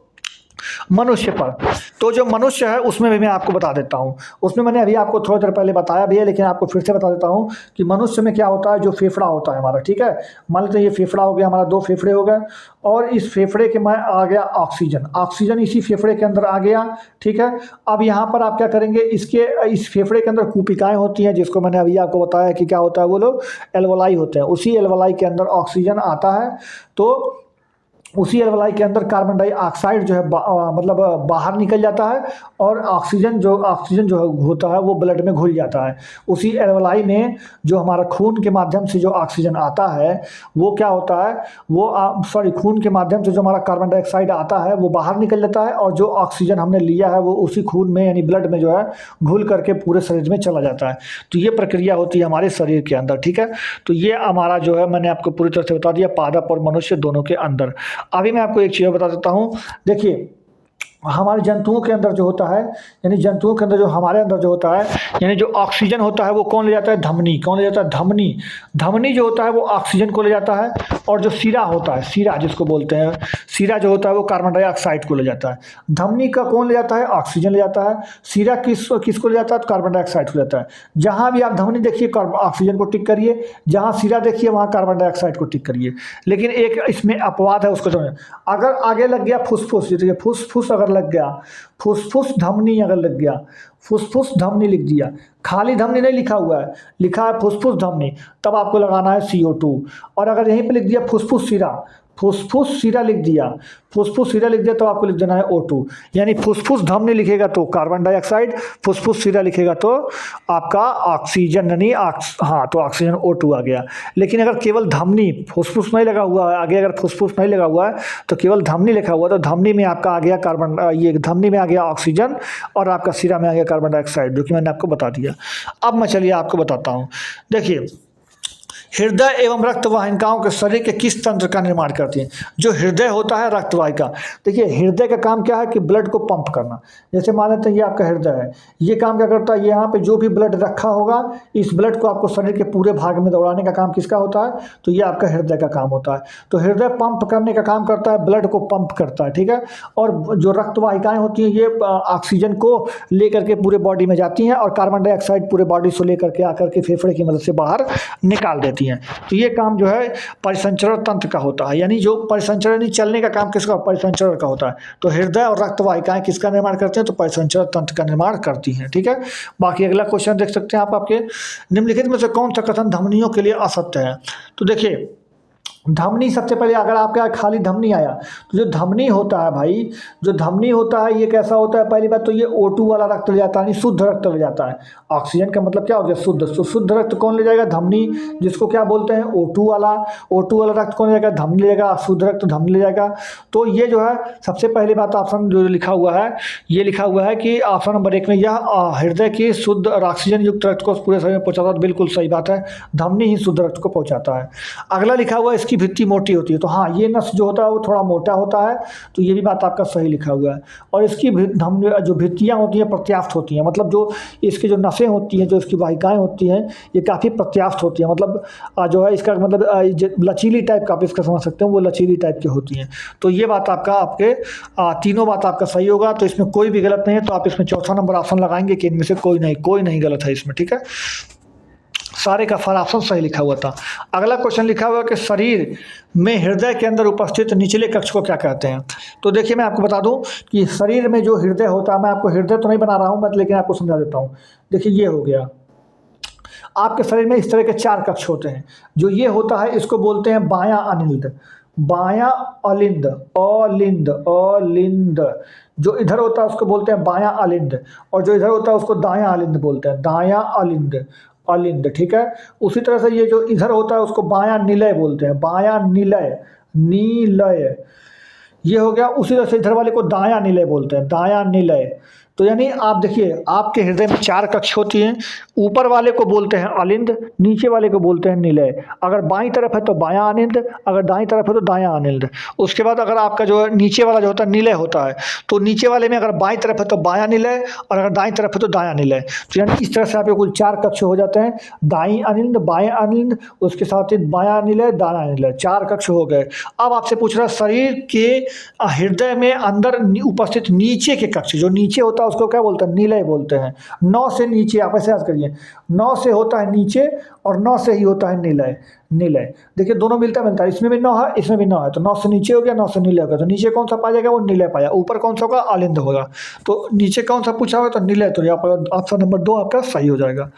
मनुष्य पर। तो जो मनुष्य है उसमें भी मैं आपको बता देता हूँ। उसमें मैंने अभी आपको थोड़ी देर पहले बताया भी है, लेकिन आपको फिर से बता देता हूँ कि मनुष्य में क्या होता है। जो फेफड़ा होता है हमारा, ठीक है, मान लेते हैं ये फेफड़ा हो गया हमारा, दो फेफड़े हो गए, और इस फेफड़े के में आ गया ऑक्सीजन, ऑक्सीजन इसी फेफड़े के अंदर आ गया, ठीक है। अब यहाँ पर आप क्या करेंगे, इस फेफड़े के अंदर कूपिकाएँ होती हैं, जिसको मैंने अभी आपको बताया कि क्या होता है, वो लोग एल्वोलाई होते हैं। उसी एल्वोलाई के अंदर ऑक्सीजन आता है, तो उसी एल्वोलाई के अंदर कार्बन डाइऑक्साइड जो है मतलब बाहर निकल जाता है, और ऑक्सीजन जो होता है वो ब्लड में घुल जाता है। उसी एल्वोलाई में जो हमारा खून के माध्यम से जो ऑक्सीजन आता है वो क्या होता है, वो खून के माध्यम से जो हमारा कार्बन डाइऑक्साइड आता है वो बाहर निकल जाता है, और जो ऑक्सीजन हमने लिया है वो उसी खून में यानी ब्लड में जो है घुल करके पूरे शरीर में चला जाता है। तो ये प्रक्रिया होती है हमारे शरीर के अंदर, ठीक है। तो ये हमारा जो है मैंने आपको पूरी तरह से बता दिया, पादप और मनुष्य दोनों के अंदर। अभी मैं आपको एक चीज़ बता देता हूँ। देखिए हमारे जंतुओं के अंदर जो होता है, यानी जंतुओं के अंदर जो हमारे अंदर जो होता है, यानी जो ऑक्सीजन होता है वो कौन ले जाता है, धमनी। कौन ले जाता है, धमनी। धमनी जो होता है वो ऑक्सीजन को ले जाता है, और जो सीरा होता है, सीरा जिसको बोलते हैं, सीरा जो होता है वो कार्बन डाइऑक्साइड को ले जाता है। धमनी का कौन ले जाता है, ऑक्सीजन ले जाता है। सीरा किसको ले जाता है, तो कार्बन डाइऑक्साइड को ले जाता है। जहाँ भी आप धमनी देखिए ऑक्सीजन को टिक करिए, जहाँ सीरा देखिए वहाँ कार्बन डाइऑक्साइड को टिक करिए। लेकिन एक इसमें अपवाद है, उसको समझें। अगर आगे लग गया फुसफुस, जैसे फुसफुस अगर लग गया, फुसफुस धमनी अगर लग गया, फुसफुस धमनी लिख दिया, खाली धमनी नहीं लिखा हुआ है, लिखा है फुसफुस धमनी, तब आपको लगाना है CO2। और अगर यहीं पे लिख दिया फुसफुस सिरा, फुसफुस सिरा लिख दिया, फुसफुस सिरा लिख दिया, तो आपको लिख देना है O2। यानी फुसफुस धमनी लिखेगा तो कार्बन डाइऑक्साइड, फुसफुस सिरा लिखेगा तो आपका ऑक्सीजन, यानी हाँ तो ऑक्सीजन O2 आ गया। लेकिन अगर केवल धमनी, फुसफुस नहीं लगा हुआ है आगे, अगर फुसफुस नहीं लगा हुआ है तो केवल धमनी लिखा हुआ, तो धमनी में आपका आ गया ये धमनी में आ गया ऑक्सीजन, और आपका सिरा में आ गया कार्बन डाइऑक्साइड, जो कि मैंने आपको बता दिया। अब मैं चलिए आपको बताता हूँ। देखिए हृदय एवं रक्त वाहिकाओं के शरीर के किस तंत्र का निर्माण करती हैं। जो हृदय होता है, रक्त वाहिका, देखिए हृदय का काम क्या है कि ब्लड को पंप करना। जैसे मान लेते हैं ये आपका हृदय है, ये काम क्या करता है, यहाँ पे जो भी ब्लड रखा होगा इस ब्लड को आपको शरीर के पूरे भाग में दौड़ाने का काम किसका होता है, तो ये आपका हृदय का काम होता है। तो हृदय पंप करने का काम करता है, ब्लड को पंप करता है, ठीक है। और जो रक्त वाहिकाएँ होती हैं ये ऑक्सीजन को लेकर के पूरे बॉडी में जाती हैं, और कार्बन डाइऑक्साइड पूरे बॉडी से लेकर के आकर के फेफड़े की मदद से बाहर निकाल देती हैं। तो ये काम जो है परिसंचरण तंत्र का होता है, यानी जो परिसंचरण, यानी चलने का काम किसका, परिसंचरण का होता है। तो हृदय और रक्त वाहिकाएं किसका निर्माण करते हैं, तो परिसंचरण तंत्र का निर्माण करती हैं, ठीक है। बाकी अगला क्वेश्चन देख सकते हैं आप, आपके निम्नलिखित में से कौन सा कथन धमनियों के लिए असत्य है। तो देखिए धमनी, सबसे पहले अगर आपके यहाँ खाली धमनी आया तो जो धमनी होता है भाई, जो धमनी होता है ये कैसा होता है, पहली बात तो ये O2 वाला रक्त ले जाता है, यानी शुद्ध रक्त ले जाता है। ऑक्सीजन का मतलब क्या हो गया, शुद्ध। तो शुद्ध रक्त कौन ले जाएगा, धमनी, जिसको क्या बोलते हैं O2 वाला। O2 वाला रक्त कौन ले जाएगा, धमनी ले जाएगा, शुद्ध रक्त धमनी ले जाएगा। तो ये जो है सबसे पहली बात ऑप्शन जो लिखा हुआ है, ये लिखा हुआ है कि ऑप्शन नंबर 1 में यह हृदय की शुद्ध और ऑक्सीजन युक्त रक्त को पूरे शरीर में पहुँचाता है। बिल्कुल सही बात है, धमनी ही शुद्ध रक्त को पहुँचाता है। अगला लिखा हुआ है इसकी भित्ति मोटी होती है, तो हाँ ये नस जो होता है वो थोड़ा मोटा होता है, तो ये भी बात आपका सही लिखा हुआ है। और इसकी जो भित्तियाँ होती हैं प्रत्यास्थ होती हैं, मतलब जो इसकी जो नसें होती हैं, जो इसकी वाहिकाएँ होती हैं, ये काफ़ी प्रत्यास्थ होती हैं, मतलब जो है इसका मतलब लचीली टाइप का आप इसका समझ सकते हैं, वो लचीली टाइप की होती हैं। तो ये बात आपका, आपके तीनों बात आपका सही होगा, तो इसमें कोई भी गलत नहीं है। तो आप इसमें चौथा नंबर ऑप्शन लगाएंगे कि इनमें से कोई नहीं गलत है इसमें, ठीक है। सारे का फल ऑप्शन सही लिखा हुआ था। अगला क्वेश्चन लिखा हुआ है कि शरीर में हृदय के अंदर उपस्थित निचले कक्ष को क्या कहते हैं। तो देखिए मैं आपको बता दूं कि शरीर में जो हृदय होता है, मैं आपको हृदय तो नहीं बना रहा हूं मैं, लेकिन आपको समझा देता हूं। देखिए ये हो गया, आपके शरीर में इस तरह के 4 कक्ष होते हैं। जो ये होता है इसको बोलते हैं बायां अनिल्द, बायां अलिंद, अलिंद। जो इधर होता है उसको बोलते हैं बायां अलिंद, और जो इधर होता है उसको दायां अलिंद बोलते हैं, दायां अलिंद, ठीक है। उसी तरह से ये जो इधर होता है उसको बायां निलय बोलते हैं, बायां निलय, ये हो गया। उसी तरह से इधर वाले को दायां निलय बोलते हैं, दायां निलय। तो यानी आप देखिए आपके हृदय में 4 कक्ष होती हैं। ऊपर वाले को बोलते हैं अलिंद, नीचे वाले को बोलते हैं निलय। अगर बाईं तरफ है तो बायां अनिंद, अगर दाईं तरफ है तो दायां अनिंद। उसके बाद अगर आपका जो है नीचे वाला जो होता है निलय होता है, तो नीचे वाले में अगर बाईं तरफ है तो बायां निलय, और अगर दाईं तरफ है तो दायां निलय। तो यानी इस तरह से आपके कुल 4 कक्ष हो जाते हैं, दाईं अनिंद, बाएं अनिंद, उसके साथ ही बायां निलय, दायां निलय, 4 कक्ष हो गए। अब आपसे पूछ रहा है शरीर के हृदय में अंदर उपस्थित नीचे के कक्ष, जो नीचे होता है उसको क्या बोलते हैं? निलय बोलते हैं। 9 से नीचे आप ऐसे याद करिए, 9 से होता है नीचे और 9 से ही होता है निलय। निलय देखिए दोनों मिलता है, इसमें भी 9 है, इसमें भी 9 है, तो 9 से नीचे हो गया, 9 से निलय हो गया। तो नीचे कौन सा पाया जाएगा? वो निलय पाया। ऊपर कौन सा होगा? अलिंद होगा। तो नीचे कौन सा पूछा होगा? तो निलय। तो यहाँ पर ऑप्शन नंबर 2 आपका सही हो जाएगा।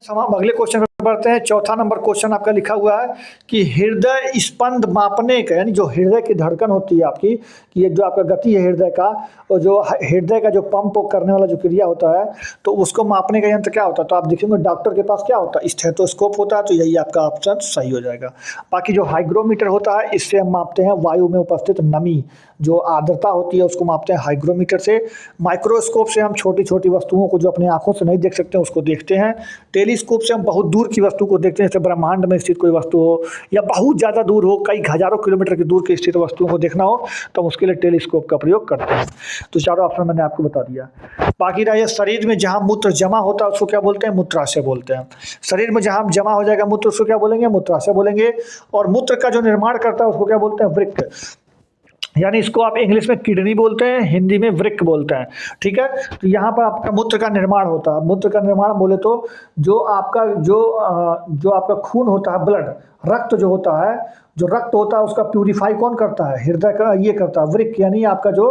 हम अगले क्वेश्चन पर बढ़ते हैं। चौथा नंबर क्वेश्चन आपका लिखा हुआ है कि हृदय स्पंद मापने का, यानी जो हृदय की धड़कन होती है आपकी, कि ये जो आपका गति है हृदय का, और जो हृदय का जो पंप करने वाला जो क्रिया होता है, तो उसको मापने का यंत्र क्या होता है? तो आप देखेंगे डॉक्टर के पास क्या होता है? स्टेथोस्कोप होता है। तो यही आपका ऑप्शन सही हो जाएगा। बाकी जो हाइग्रोमीटर होता है, इससे हम मापते हैं वायु में उपस्थित नमी, जो आर्द्रता होती है उसको मापते हैं हाइग्रोमीटर से। माइक्रोस्कोप से हम छोटी छोटी वस्तुओं को जो अपनी आंखों से नहीं देख सकते उसको देखते हैं। टेलीस्कोप से हम बहुत दूर की वस्तु को देखते हैं, जैसे ब्रह्मांड में स्थित कोई वस्तु हो या बहुत ज़्यादा दूर हो, कई हज़ारों किलोमीटर की दूर की स्थित वस्तुओं को देखना हो, तो हम उसके लिए टेलीस्कोप का प्रयोग करते हैं। तो चारों ऑप्शन मैंने आपको बता दिया। बाकी रहा शरीर में जहाँ मूत्र जमा होता है उसको क्या बोलते हैं? मूत्राशय बोलते हैं। शरीर में जहाँ जमा हो जाएगा मूत्र उसको क्या बोलेंगे? मूत्राशय बोलेंगे। और मूत्र का जो निर्माण करता है उसको क्या बोलते हैं? वृक्क, यानी इसको आप इंग्लिश में किडनी बोलते हैं, हिंदी में वृक्क बोलते हैं। ठीक है, तो यहाँ पर आपका मूत्र का निर्माण होता है। मूत्र का निर्माण बोले तो जो आपका जो आपका खून होता है, ब्लड, रक्त जो होता है, जो रक्त होता है उसका प्यूरिफाई कौन करता है? हृदय का ये करता है, वृक्क। यानी आपका जो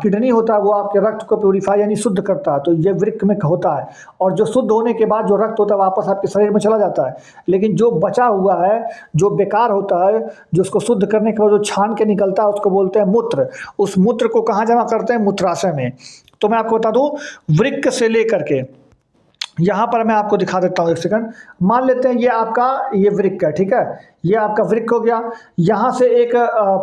किडनी होता है वो आपके रक्त को प्यूरिफाई यानी शुद्ध करता है, तो ये वृक्क में होता है। और जो शुद्ध होने के बाद जो रक्त होता है वापस आपके शरीर में चला जाता है। लेकिन जो बचा हुआ है, जो बेकार होता है, जो उसको शुद्ध करने के बाद जो छान के निकलता है उसको बोलते हैं मूत्र। उस मूत्र को कहाँ जमा करते हैं? मूत्राशय में। तो मैं आपको बता दूं, वृक्क से लेकर के यहाँ पर मैं आपको दिखा देता हूँ, एक सेकंड। मान लेते हैं ये आपका ये वृक्क है, ठीक है, ये आपका वृक्क हो गया। यहाँ से एक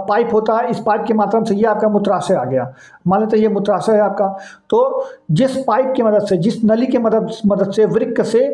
पाइप होता है, इस पाइप के माध्यम से ये आपका मूत्राशय आ गया। मान लेते हैं ये मूत्राशय है आपका। तो जिस पाइप की मदद से, जिस नली की मदद से वृक्क से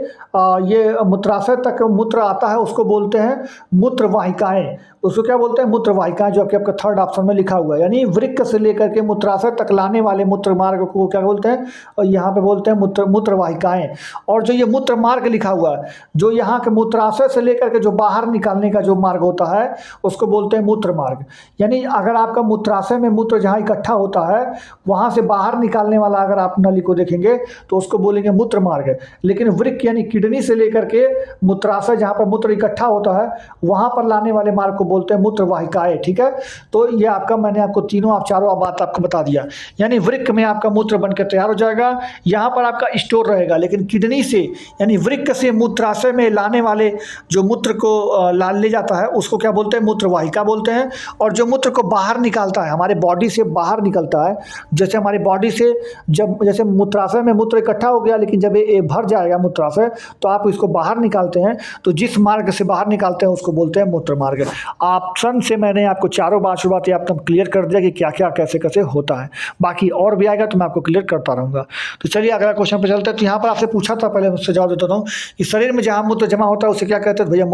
ये मूत्राशय तक मूत्र आता है उसको बोलते हैं मूत्रवाहिकाएं। उसको क्या बोलते हैं? मूत्रवाहिकाएं, जो कि आपका थर्ड ऑप्शन में लिखा हुआ है। यानी वृक्क से लेकर के मूत्राशय तक लाने वाले मूत्र मार्ग को क्या बोलते हैं? और यहाँ पे बोलते हैं मूत्रवाहिकाएं। और जो ये मूत्र मार्ग लिखा हुआ है, जो यहाँ के मूत्राशय से लेकर के जो बाहर निकालने का जो मार्ग होता है उसको बोलते हैं मूत्र मार्ग। यानी अगर आपका मूत्राशय में मूत्र जहाँ इकट्ठा होता है वहाँ से बाहर निकालने वाला अगर आप नली को देखेंगे तो उसको बोलेंगे मूत्र मार्ग। लेकिन वृक्क यानी किडनी से लेकर के मूत्राशय जहाँ पर मूत्र इकट्ठा होता है वहाँ पर लाने वाले मार्ग को बोलते हैं मूत्रवाहिकाएं। ठीक है, तो ये आपका मैंने आपको चारों बात आपको बता दिया। यानी वृक्क में आपका मूत्र बनकर तैयार हो जाएगा, यहाँ पर आपका स्टोर रहेगा। लेकिन किडनी से यानी वृक्क से मूत्राशय में लाने वाले जो मूत्र को ले जाता है उसको क्या बोलते हैं? मूत्रवाहिका बोलते हैं। और जो मूत्र को बाहर निकालता है, हमारे बॉडी से बाहर निकलता है, जैसे हमारी बॉडी से जब जैसे मूत्राशय में मूत्र इकट्ठा हो गया, लेकिन जब ये भर जाएगा मूत्राशय तो आप इसको बाहर निकालते हैं, तो जिस मार्ग से बाहर निकालते हैं उसको बोलते हैं मूत्र मार्ग। ऑप्शन से मैंने आपको चारों बातें आपको क्लियर कर दिया कि क्या क्या कैसे कैसे होता है। बाकी और भी आएगा तो मैं आपको क्लियर करता रहूँगा। तो चलिए अगला क्वेश्चन पे चलते हैं। तो यहाँ पर आपसे पूछा था, पहले मुझसे जवाब देता हूँ कि शरीर में जहाँ मूत्र जमा होता है उसे क्या कहते हैं? भैया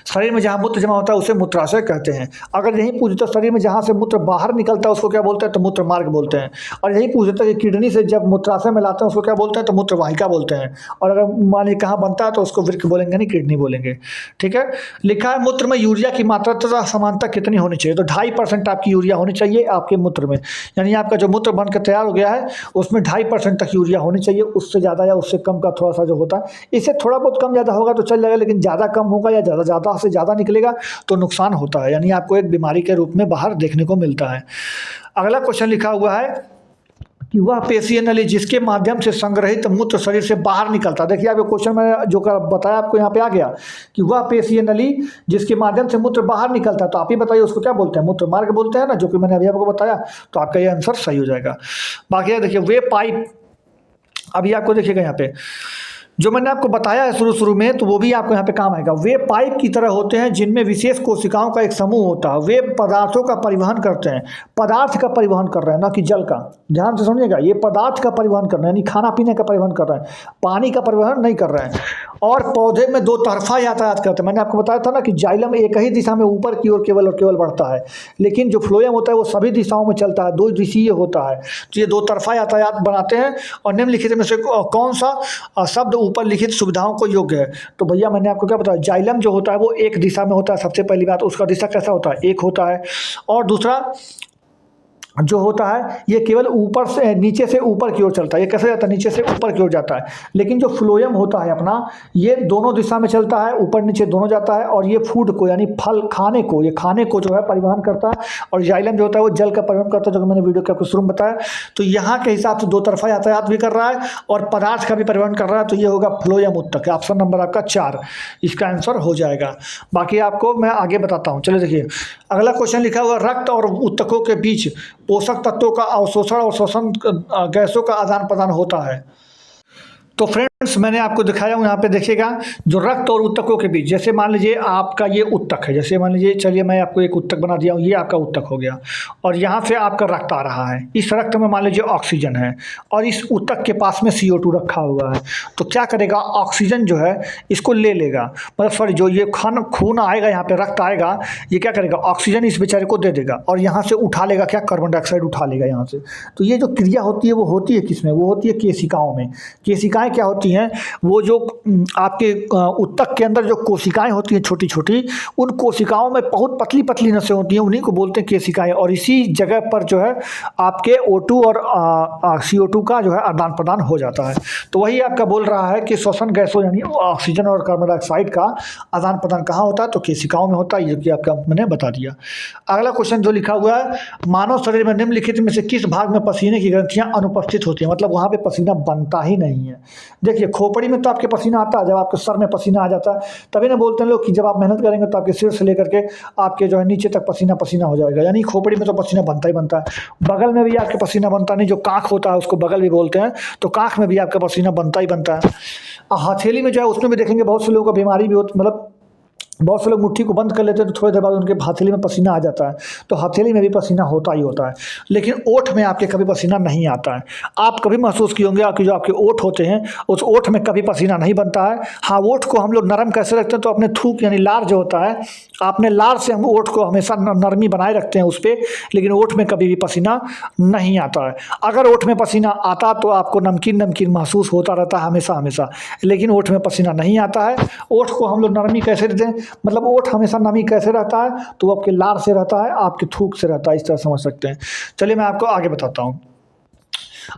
शरीर में जहाँ मूत्र जमा होता है उसे मूत्राशय कहते हैं। अगर यही पूछता शरीर में जहाँ से मूत्र बाहर निकलता है उसको क्या बोलते हैं? तो मूत्र मार्ग बोलते हैं। और यही पूछता कि किडनी से जब मूत्राशय में लाते हैं उसको क्या बोलते हैं? तो मूत्रवाहिका बोलते हैं। और अगर मान लीजिए कहाँ बनता है तो उसको वृक्क बोलेंगे, नहीं किडनी बोलेंगे। ठीक है, लिखा है मूत्र में यूरिया की मात्रा तथा समानता कितनी होनी चाहिए? तो 2.5% आपकी यूरिया होनी चाहिए आपके मूत्र में। यानी आपका जो मूत्र बनकर तैयार हो गया है उसमें 2.5% तक यूरिया होनी चाहिए। उससे ज़्यादा या उससे कम का थोड़ा सा जो होता है, इससे थोड़ा बहुत कम ज़्यादा होगा तो चल जाएगा, लेकिन ज़्यादा कम होगा या ज़्यादा से ज़्यादा निकलेगा तो नुकसान होता है। यानी आपको एक बीमारी के रूप में बाहर देखने को मिलता है। अगला क्वेश्चन लिखा हुआ है कि वह पेशीय नली जिसके माध्यम से संग्रहित मूत्र शरीर से बाहर निकलता है। देखिए आप क्वेश्चन में जो बताया आपको यहाँ पे आ गया कि वह पेशीय नली जिसके माध्यम से मूत्र बाहर निकलता है, तो आप ही बताइए उसको क्या बोलते हैं? मूत्र मार्ग बोलते हैं ना, जो कि मैंने अभी आपको बताया। तो आपका ये आंसर सही हो जाएगा। बाकी देखिए वे पाइप, अभी आपको देखिएगा यहाँ पे जो मैंने आपको बताया है शुरू में, तो वो भी आपको यहाँ पे काम आएगा। वे पाइप की तरह होते हैं जिनमें विशेष कोशिकाओं का एक समूह होता है। वे पदार्थों का परिवहन करते हैं, पदार्थ का परिवहन कर रहे हैं, ना कि जल का। ध्यान से समझिएगा, ये पदार्थ का परिवहन कर रहे हैं, यानी खाना पीने का परिवहन कर रहे हैं, पानी का परिवहन नहीं कर रहे हैं। और पौधे में दो तरफा यातायात करते हैं। मैंने आपको बताया था ना कि जाइलम एक ही दिशा में ऊपर की ओर केवल और केवल बढ़ता है, लेकिन जो फ्लोएम होता है वो सभी दिशाओं में चलता है, दो दिशीय होता है। तो ये दो तरफा यातायात बनाते हैं। और निम्नलिखित में से कौन सा शब्द ऊपर लिखित सुविधाओं को योग्य है? तो भैया मैंने आपको क्या बताया, जाइलम जो होता है वो एक दिशा में होता है। सबसे पहली बात, उसका दिशा कैसा होता है? एक होता है। और दूसरा जो होता है ये केवल ऊपर से नीचे से ऊपर की ओर चलता है। ये कैसे जाता है? नीचे से ऊपर की ओर जाता है। लेकिन जो फ्लोएम होता है अपना, ये दोनों दिशा में चलता है, ऊपर नीचे दोनों जाता है। और ये फूड को, यानी फल खाने को, ये खाने को जो है परिवहन करता है। और जाइलम जो होता है वो जल का परिवहन करता है, जो मैंने वीडियो के आपको शुरू में बताया। तो यहाँ के हिसाब से दो तरफा यातायात भी कर रहा है और पदार्थ का भी परिवहन कर रहा है। तो ये होगा फ्लोएम उत्तक। ऑप्शन नंबर आपका 4 इसका आंसर हो जाएगा। बाकी आपको मैं आगे बताता हूँ। चलिए देखिए, अगला क्वेश्चन लिखा हुआ, रक्त और उत्तकों के बीच पोषक तत्वों का अवशोषण और शोषण गैसों का आदान प्रदान होता है। तो फ्रेंड्स मैंने आपको दिखाया हूँ, यहाँ पे देखिएगा, जो रक्त और उत्तकों के बीच, जैसे मान लीजिए आपका ये उत्तक है, जैसे मान लीजिए, चलिए मैं आपको एक उत्तक बना दिया हूँ, ये आपका उत्तक हो गया। और यहाँ से आपका रक्त आ रहा है, इस रक्त में मान लीजिए ऑक्सीजन है, और इस उत्तक के पास में CO2 रखा हुआ है। तो क्या करेगा, ऑक्सीजन जो है इसको ले लेगा, मतलब सॉरी, जो ये खून आएगा, यहाँ पे रक्त आएगा, ये क्या करेगा, ऑक्सीजन इस बेचारे को दे देगा, और यहाँ से उठा लेगा क्या, कार्बन डाइऑक्साइड उठा लेगा यहाँ से। तो ये जो क्रिया होती है वो होती है किसमें? वो होती है केशिकाओं में। केशिकाएं क्या होती हैं, वो जो आपके उत्तक के अंदर जो कोशिकाएं होती हैं छोटी छोटी, उन कोशिकाओं में बहुत पतली पतली नसें होती हैं, उन्हीं को बोलते हैं केशिकाएं। और इसी जगह पर जो है आपके O2 और CO2 का जो है आदान प्रदान हो जाता है। तो वही आपका बोल रहा है कि श्वसन गैसों यानी ऑक्सीजन और कार्बन डाइऑक्साइड का आदान प्रदान कहाँ होता है? तो केशिकाओं में होता है, ये कि आपका मैंने बता दिया। अगला क्वेश्चन जो लिखा हुआ है, मानव शरीर में निम्नलिखित में से किस भाग में पसीने की ग्रंथियां अनुपस्थित होती हैं? मतलब वहाँ पे पसीना बनता ही नहीं है। देखिए, खोपड़ी में तो आपके पसीना आता है, जब आपके सर में पसीना आ जाता है, तभी ना बोलते हैं लोग कि जब आप मेहनत करेंगे तो आपके सिर से लेकर के आपके जो है नीचे तक पसीना पसीना हो जाएगा। यानी खोपड़ी में तो पसीना बनता ही बनता है। बगल में भी आपके पसीना बनता नहीं, जो काख होता है उसको बगल भी बोलते हैं, तो काख में भी आपका पसीना बनता ही बनता है। हथेली में जो है उसमें भी देखेंगे बहुत से लोगों को बीमारी भी होती, मतलब बहुत से लोग मुट्ठी को बंद कर लेते हैं तो थोड़ी देर बाद उनके हथेली में पसीना आ जाता है। तो हथेली में भी पसीना होता ही होता है, लेकिन ओठ में आपके कभी पसीना नहीं आता है। आप कभी महसूस किए होंगे आपके जो आपके ओठ होते हैं, उस ओठ में कभी पसीना नहीं बनता है। हाँ, ओठ को हम लोग नरम कैसे रखते हैं? तो अपने थूक यानी लार जो होता है, आपने लार से हम ओठ को हमेशा नरमी बनाए रखते हैं उस पर, लेकिन ओठ में कभी भी पसीना नहीं आता है। अगर ओठ में पसीना आता तो आपको नमकीन नमकीन महसूस होता रहता है हमेशा हमेशा, लेकिन ओठ में पसीना नहीं आता है। ओठ को हम लोग नरमी कैसे देते हैं, मतलब ओठ हमेशा नमी कैसे रहता है? तो वो आपके लार से रहता है, आपके थूक से रहता है, इस तरह समझ सकते हैं। चलिए मैं आपको आगे बताता हूँ।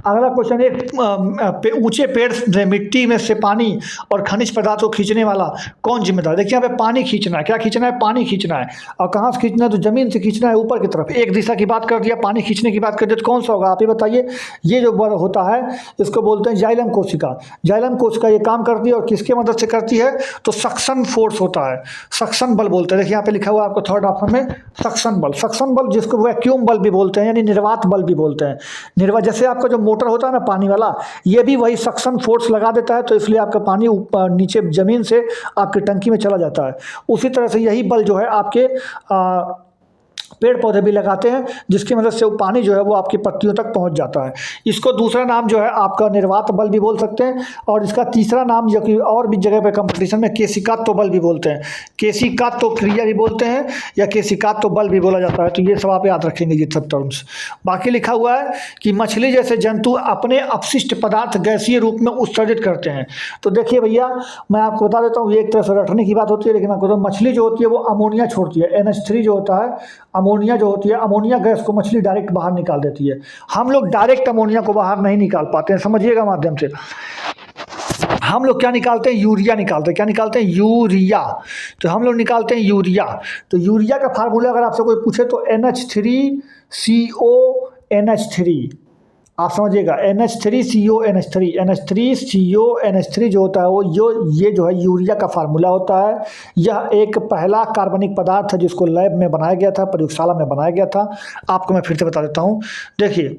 अगला क्वेश्चन, एक ऊंचे पेड़ से मिट्टी में से पानी और खनिज पदार्थ को खींचने वाला कौन जिम्मेदार? देखिए यहाँ पे पानी खींचना है, क्या खींचना है? पानी खींचना है। और कहाँ से खींचना है? तो जमीन से खींचना है, ऊपर की तरफ। एक दिशा की बात कर दिया, पानी खींचने की बात कर दिया, तो कौन सा होगा आप ही बताइए? ये जो बल होता है इसको बोलते हैं जाइलम कोशिका। जाइलम कोशिका ये काम करती है, और किसके मदद से करती है? तो सक्शन फोर्स होता है, सक्शन बल बोलते हैं। देखिए यहाँ पे लिखा हुआ है आपको थर्ड ऑप्शन में, सक्शन बल। सक्शन बल जिसको वैक्यूम बल भी बोलते हैं, यानी निर्वात बल भी बोलते हैं। निर्वात, जैसे आपका जो मोटर होता है ना पानी वाला, ये भी वही सक्शन फोर्स लगा देता है, तो इसलिए आपका पानी ऊपर नीचे जमीन से आपकी टंकी में चला जाता है। उसी तरह से यही बल जो है आपके पेड़ पौधे भी लगाते हैं, जिसकी मदद से वो पानी जो है वो आपकी पत्तियों तक पहुंच जाता है। इसको दूसरा नाम जो है आपका निर्वात बल भी बोल सकते हैं, और इसका तीसरा नाम जो कि और भी जगह पे कंपटीशन में केशिकात्व बल भी बोलते हैं। केशिकात्व क्रिया भी बोलते हैं, या केशिकात्व बल भी बोला जाता है। तो ये सब आप याद रखेंगे ये सब टर्म्स। बाकी लिखा हुआ है कि मछली जैसे जंतु अपने अपशिष्ट पदार्थ गैसीय रूप में उत्सर्जित करते हैं। तो देखिए भैया, मैं आपको बता देता हूँ, ये एक तरह से रटने की बात होती है, लेकिन मैं आपको मछली जो होती है वो अमोनिया छोड़ती है। NH3 जो होता है, अमोनिया जो होती है, अमोनिया गैस को मछली डायरेक्ट बाहर निकाल देती है। हम लोग डायरेक्ट अमोनिया को बाहर नहीं निकाल पाते हैं, समझिएगा माध्यम से। हम लोग क्या निकालते हैं? यूरिया निकालते हैं। क्या निकालते हैं? यूरिया। तो हम लोग निकालते हैं यूरिया। तो यूरिया का फार्मूला अगर आपसे कोई पूछे तो NH3CONH3, आप समझिएगा, NH3CONH3। NH3CONH3 जो होता है वो ये जो है यूरिया का फार्मूला होता है। यह एक पहला कार्बनिक पदार्थ है जिसको लैब में बनाया गया था, प्रयोगशाला में बनाया गया था। आपको मैं फिर से बता देता हूँ। देखिए,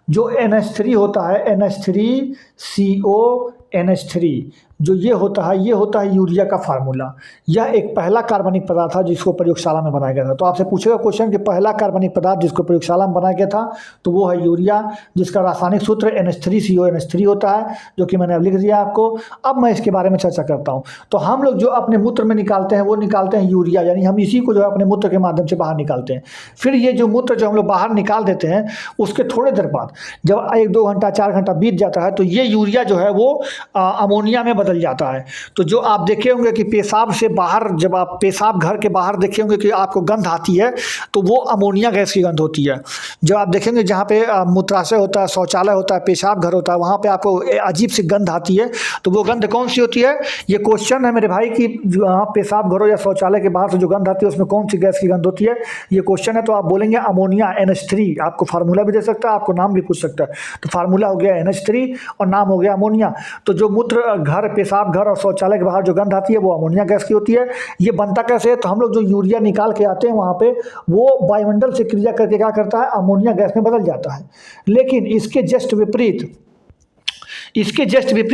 जो NH3 होता है, NH3CO NH3 जो ये होता है यूरिया का फार्मूला। यह एक पहला कार्बनिक पदार्थ था जिसको प्रयोगशाला में बनाया गया था। तो आपसे पूछेगा क्वेश्चन कि पहला कार्बनिक पदार्थ जिसको प्रयोगशाला में बनाया गया था तो वो है यूरिया, जिसका रासायनिक सूत्र NH3CONH3 होता है, जो कि मैंने अब लिख दिया आपको। अब मैं इसके बारे में चर्चा करता हूँ। तो हम लोग जो अपने मूत्र में निकालते हैं वो निकालते हैं यूरिया, यानी हम इसी को जो है अपने मूत्र के माध्यम से बाहर निकालते हैं। फिर ये जो मूत्र जो हम लोग बाहर निकाल देते हैं उसके थोड़ी देर बाद जब 1-2 घंटा 4 घंटा बीत जाता है तो ये यूरिया जो है वो अमोनिया में बदल जाता है। तो जो आप देखे होंगे कि पेशाब से बाहर, जब आप पेशाब घर के बाहर देखे होंगे कि आपको गंध आती है तो वो अमोनिया गैस की गंध होती है। जब आप देखेंगे जहाँ पे मूत्राशय होता है, शौचालय होता है, पेशाब घर होता है, वहाँ पे आपको अजीब सी गंध आती है, तो वो गंध कौन सी होती है? ये क्वेश्चन है मेरे भाई कि जो पेशाब घरों या शौचालय के बाहर से जो गंध आती है उसमें कौन सी गैस की गंध होती है? ये क्वेश्चन है। तो आप बोलेंगे अमोनिया NH3। आपको फार्मूला भी दे सकता है, आपको नाम भी पूछ सकता है। तो फार्मूला हो गया NH3 और नाम हो गया अमोनिया। तो जो मूत्र घर, पेशाब घर और शौचालय के बाहर जो गंध आती है वो अमोनिया गैस की होती है। ये बनता कैसे है? तो हम लोग जो यूरिया निकाल के आते हैं वहाँ पे वो वायुमंडल से क्रिया करके क्या करता है? अमोनिया गैस में बदल जाता है। लेकिन इसके जस्ट विपरीत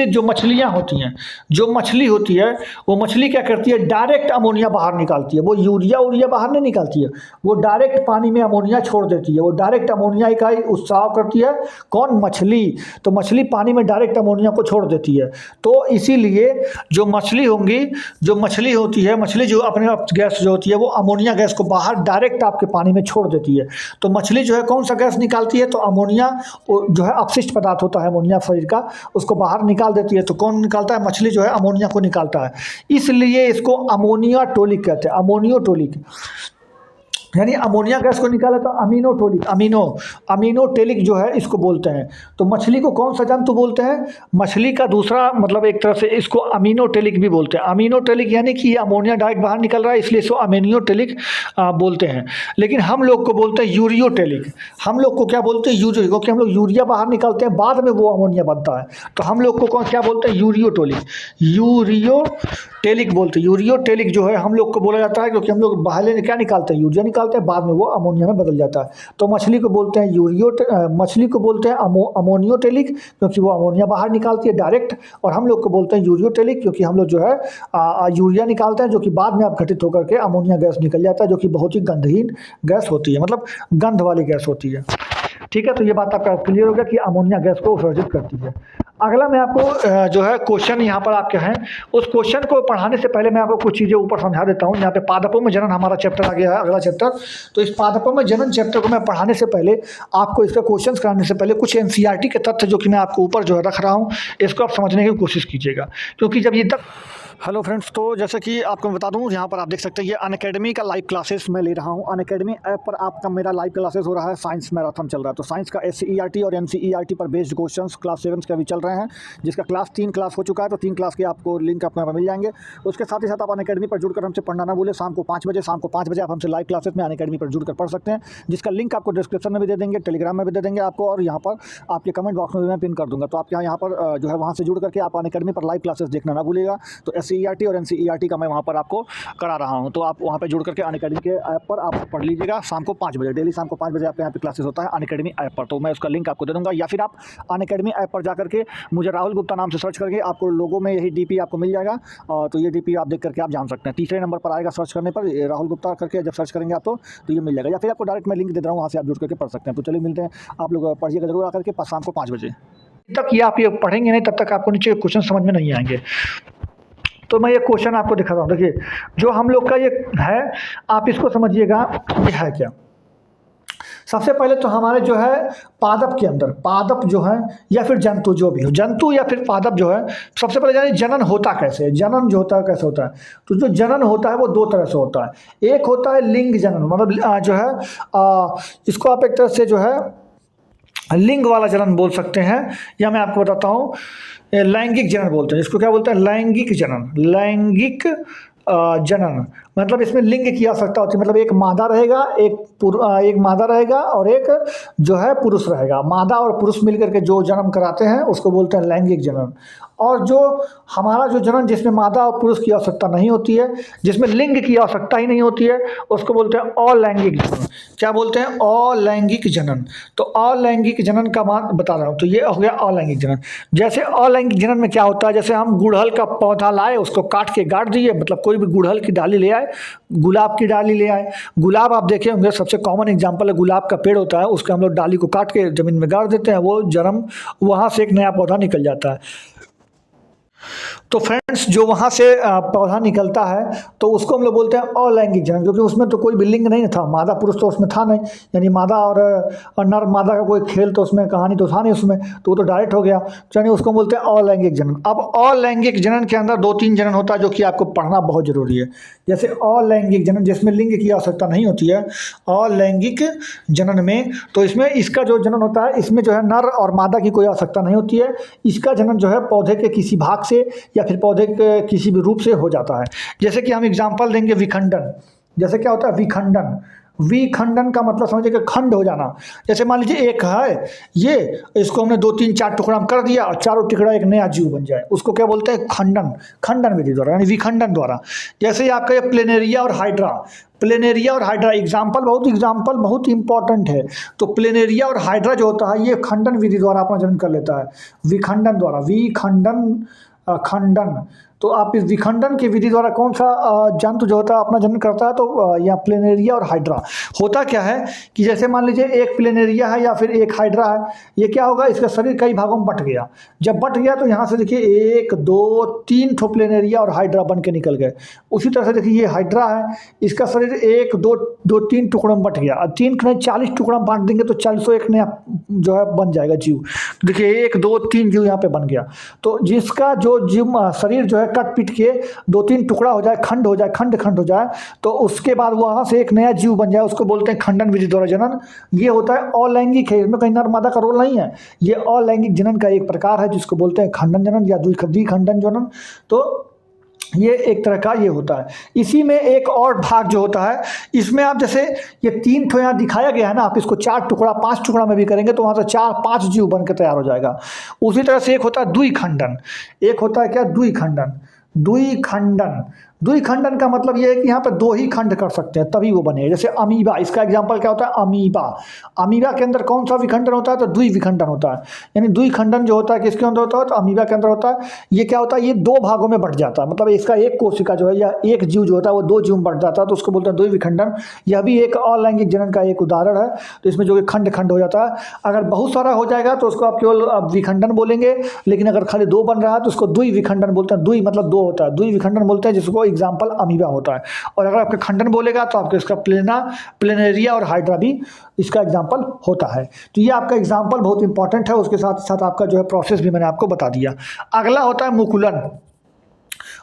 जो मछलियाँ होती हैं, जो मछली होती है वो मछली क्या करती है? डायरेक्ट अमोनिया बाहर निकालती है। वो यूरिया बाहर नहीं निकालती है, वो डायरेक्ट पानी में अमोनिया छोड़ देती है। वो डायरेक्ट अमोनिया का ही उत्साह करती है। कौन? मछली। तो मछली पानी में डायरेक्ट अमोनिया को छोड़ देती है। तो इसीलिए जो मछली होंगी, जो मछली होती है, मछली जो अपने गैस जो होती है वो अमोनिया गैस को बाहर डायरेक्ट आपके पानी में छोड़ देती है। तो मछली जो है कौन सा गैस निकालती है? तो अमोनिया जो है अपशिष्ट पदार्थ होता है अमोनिया शरीर का, उसको बाहर निकाल देती है। तो कौन निकालता है? मछली जो है अमोनिया को निकालता है। इसलिए इसको अमोनिया टोलिक कहते हैं, अमोनियोटोलिक। यानी अमोनिया गैस को निकाला तो अमीनोटोलिक, अमीनोटेलिक जो है इसको बोलते हैं। तो मछली को कौन सा जंतु बोलते हैं? मछली का दूसरा मतलब एक तरह से इसको अमीनोटेलिक भी बोलते हैं। अमीनोटेलिक यानी कि ये अमोनिया डायरेक्ट बाहर निकल रहा है इसलिए इसको अमीनियोटेलिक बोलते हैं। लेकिन हम लोग को बोलते हैं यूरियोटेलिक। हम लोग को क्या बोलते हैं? यूरियो, क्योंकि हम लोग यूरिया बाहर निकालते हैं, बाद में वो अमोनिया बनता है। तो हम लोग को कौन क्या बोलते हैं? यूरियोटोलिक, यूरियोटेलिक बोलते हैं। यूरियोटेलिक जो है हम लोग को बोला जाता है क्योंकि हम लोग बाहर क्या निकालते हैं? यूरिया निकालते हैं, बाद में वो अमोनिया में बदल जाता है। तो मछली को बोलते हैं मछली को बोलते हैं अमोनियोटेलिक क्योंकि वो अमोनिया बाहर निकालती है डायरेक्ट। और हम लोग को बोलते हैं यूरियोटेलिक क्योंकि हम लोग जो है यूरिया निकालते हैं जो कि बाद में अपघटित होकर के अमोनिया गैस निकल जाता है, जो कि बहुत ही गंधहीन गैस होती है, मतलब गंध वाली गैस होती है। ठीक है, तो ये बात आपका क्लियर हो गया कि अमोनिया गैस को उत्सर्जित करती है। अगला मैं आपको जो है क्वेश्चन यहाँ पर आपके हैं, उस क्वेश्चन को पढ़ाने से पहले मैं आपको कुछ चीज़ें ऊपर समझा देता हूँ। यहाँ पे पादपों में जनन हमारा चैप्टर आ गया है, अगला चैप्टर। तो इस पादपों में जनन चैप्टर को मैं पढ़ाने से पहले, आपको इसका क्वेश्चन कराने से पहले कुछ NCERT के तथ्य जो कि मैं आपको ऊपर जो है रख रहा हूँ, इसको आप समझने की कोशिश कीजिएगा। क्योंकि जब ये तक हेलो फ्रेंड्स, तो जैसे कि आपको बता दूं, यहाँ पर आप देख सकते हैं ये अनअकैडमी का लाइव क्लासेस मैं ले रहा हूँ। अनअकैडमी ऐप पर आपका मेरा लाइव क्लासेस हो रहा है, साइंस मैराथन चल रहा है। तो साइंस का SCERT और NCERT पर बेस्ड क्वेश्चंस क्लास 7 के अभी चल रहे हैं, जिसका क्लास 3 क्लास हो चुका है। तो 3 क्लास के आपको लिंक आपको यहाँ पर मिल जाएंगे। उसके साथ ही साथ आप अनअकैडमी पर जुड़कर हमसे पढ़ना ना भूलें। शाम को 5 बजे आप हमसे लाइव क्लासेस में अनअकैडमी पर जुड़कर पढ़ सकते हैं, जिसका लिंक आपको डिस्क्रिप्शन में भी दे देंगे, टेलीग्राम में भी दे देंगे आपको, और यहाँ पर आपके कमेंट बॉक्स में भी मैं पिन कर दूँगा। तो आप यहाँ पर जो है वहाँ से जुड़ करके आप अनअकैडमी पर लाइव क्लासेस देखना ना भूलिएगा। तो SCERT और NCERT का मैं वहाँ पर आपको करा रहा हूँ। तो आप वहाँ पे जुड़ करके अनअकैडमी के ऐप पर आप पढ़ लीजिएगा। शाम को 5 बजे, डेली शाम को 5 बजे आपके यहाँ पे क्लासेस होता है अनअकैडमी ऐप पर। तो मैं उसका लिंक आपको दे दूँगा, या फिर आप अनअकैडमी ऐप पर जाकर के मुझे राहुल गुप्ता नाम से सर्च करके आपको लोगों में यही DP आपको मिल जाएगा। तो ये DP आप देख करके आप जान सकते हैं। तीसरे नंबर पर आएगा सर्च करने पर, राहुल गुप्ता करके जब सर्च करेंगे आप तो ये मिल जाएगा। या फिर आपको डायरेक्ट मैं लिंक दे रहा हूँ, वहाँ से आप जुड़ करके पढ़ सकते हैं। तो चलिए मिलते हैं, आप लोग पढ़िएगा जरूर आकर के शाम को 5 बजे। जब तक ये आप ये पढ़ेंगे नहीं तब तक आपको नीचे क्वेश्चन समझ में नहीं आएंगे। तो मैं ये क्वेश्चन आपको दिखाता हूँ। देखिए, जो हम लोग का ये है, आप इसको समझिएगा ये है क्या। सबसे पहले तो हमारे जो है पादप के अंदर, पादप जो है या फिर जंतु जो भी हो, जंतु या फिर पादप जो है, सबसे पहले जानिए जनन होता कैसे है। जनन जो होता है कैसे होता है? तो जो जनन होता है वो 2 तरह से होता है। एक होता है लिंग जनन, मतलब जो है इसको आप एक तरह से जो है लिंग वाला जनन बोल सकते हैं, या मैं आपको बताता हूँ लैंगिक जनन बोलते हैं। इसको क्या बोलते हैं? लैंगिक जनन। लैंगिक जनन मतलब इसमें लिंग की आवश्यकता होती है, मतलब एक मादा रहेगा, एक मादा रहेगा और एक जो है पुरुष रहेगा। मादा और पुरुष मिलकर के जो जन्म कराते हैं उसको बोलते हैं लैंगिक जनन। और जो हमारा जो जनन जिसमें मादा और पुरुष की आवश्यकता नहीं होती है, जिसमें लिंग की आवश्यकता ही नहीं होती है, उसको बोलते हैं अलैंगिक जनन। क्या बोलते हैं? अलैंगिक जनन। तो अलैंगिक जनन का मान बता रहा हूँ, तो ये हो गया अलैंगिक जनन। जैसे अलैंगिक जनन में क्या होता है, जैसे हम गुड़हल का पौधा लाए, उसको काट के गाड़ दिए, मतलब कोई भी गुड़हल की डाली ले आए, गुलाब की डाली ले आए। गुलाब आप देखे होंगे, सबसे कॉमन एग्जाम्पल है, गुलाब का पेड़ होता है, उसके हम लोग डाली को काट के जमीन में गाड़ देते हैं, वो जन्म वहाँ से एक नया पौधा निकल जाता है। तो फ्रेंड्स, जो वहाँ से पौधा निकलता है तो उसको हम लोग बोलते हैं अलैंगिक जनन, क्योंकि उसमें तो कोई भी लिंग नहीं था, मादा पुरुष तो उसमें था नहीं, यानी मादा और नर मादा का कोई खेल तो उसमें, कहानी तो था नहीं उसमें, तो वो तो डायरेक्ट हो गया, यानी उसको बोलते हैं अलैंगिक जनन। अब अलैंगिक जनन के अंदर 2-3 जनन होता है जो कि आपको पढ़ना बहुत जरूरी है। जैसे अलैंगिक जनन जिसमें लिंग की आवश्यकता नहीं होती है, अलैंगिक जनन में, तो इसमें इसका जो जनन होता है, इसमें जो है नर और मादा की कोई आवश्यकता नहीं होती है। इसका जनन जो है पौधे के किसी भाग से या फिर पौधे के किसी भी रूप से हो जाता है। जैसे कि हम एग्जाम्पल देंगे विखंडन। जैसे क्या होता है विखंडन? विखंडन का मतलब समझिए कि खंड हो जाना। जैसे मान लीजिए एक है ये, इसको हमने 2-3-4 टुकड़ा में कर दिया और चारों टुकड़ा एक नया जीव बन जाए, उसको क्या बोलते हैं? खंडन। खंडन विधि द्वारा, यानी विखंडन द्वारा। जैसे ही आपका ये प्लेनेरिया और हाइड्रा, प्लेनेरिया और हाइड्रा एग्जाम्पल बहुत इंपॉर्टेंट है। तो प्लेनेरिया और हाइड्रा जो होता है, ये खंडन विधि द्वारा अपना जन्म कर लेता है, विखंडन द्वारा। विखंडन खंडन, तो आप इस विखंडन की विधि द्वारा कौन सा जंतु जो होता है अपना जन्म करता है? तो या प्लेनेरिया और हाइड्रा। होता क्या है कि जैसे मान लीजिए एक प्लेनेरिया है या फिर एक हाइड्रा है, ये क्या होगा, इसका शरीर कई भागों में बट गया। जब बट गया तो यहाँ से देखिए 1 2 3 ठो प्लेनेरिया और हाइड्रा बन के निकल गए। उसी तरह से देखिए ये हाइड्रा है, इसका शरीर 1 2 3 टुकड़ों में बट गया। अब 3 नहीं 40 टुकड़ा में बांट देंगे तो 40 नया जो है बन जाएगा जीव। देखिए 1 2 3 जीव यहाँ पे बन गया। तो जिसका जो जीव शरीर जो है कट पीट के 2-3 टुकड़ा हो जाए, खंड हो जाए, खंड हो जाए, तो उसके बाद वहां से एक नया जीव बन जाए, उसको बोलते हैं खंडन विधि द्वारा जनन। ये होता है अलैंगिक है, इसमें कहीं नर मादा का रोल नहीं है। ये अलैंगिक जनन का एक प्रकार है जिसको बोलते हैं खंडन जनन या द्विखंडन जनन। तो ये एक तरह का ये होता है। इसी में एक और भाग जो होता है, इसमें आप जैसे ये 3 ठो यहाँ दिखाया गया है ना, आप इसको 4 टुकड़ा 5 टुकड़ा में भी करेंगे तो वहाँ से 4-5 जीव बन के तैयार हो जाएगा। उसी तरह से एक होता है द्विखंडन। एक होता है क्या? द्विखंडन। द्विखंडन, द्विखंडन का मतलब ये है कि यहाँ पर 2 ही खंड कर सकते हैं तभी वो बने। जैसे अमीबा, इसका एग्जाम्पल क्या होता है? अमीबा। अमीबा के अंदर कौन सा विखंडन होता है? तो द्विविखंडन होता है। यानी द्विखंडन जो होता है किसके अंदर होता है? तो अमीबा के अंदर होता है। ये क्या होता है? ये 2 भागों में बट जाता है, मतलब इसका एक कोशिका जो है या एक जीव जो होता है वो 2 जीव में बट जाता है, तो उसको बोलते हैं द्विविखंडन। यह भी एक अलैंगिक जनन का एक उदाहरण है। तो इसमें जो खंड हो जाता है, अगर बहुत सारा हो जाएगा तो उसको आप केवल विखंडन बोलेंगे, लेकिन अगर खाली 2 बन रहा है तो उसको द्विविखंडन बोलते हैं। द्वि मतलब 2 होता है, द्विविखंडन बोलते हैं, जिसको एग्जाम्पल अमीबा होता है। और अगर आपका खंडन बोलेगा तो आपके इसका प्लेनेरिया और हाइड्रा भी इसका एग्जाम्पल होता है। तो ये आपका एग्जाम्पल बहुत इंपॉर्टेंट है, उसके साथ साथ आपका जो है प्रोसेस भी मैंने आपको बता दिया। अगला होता है मुकुलन।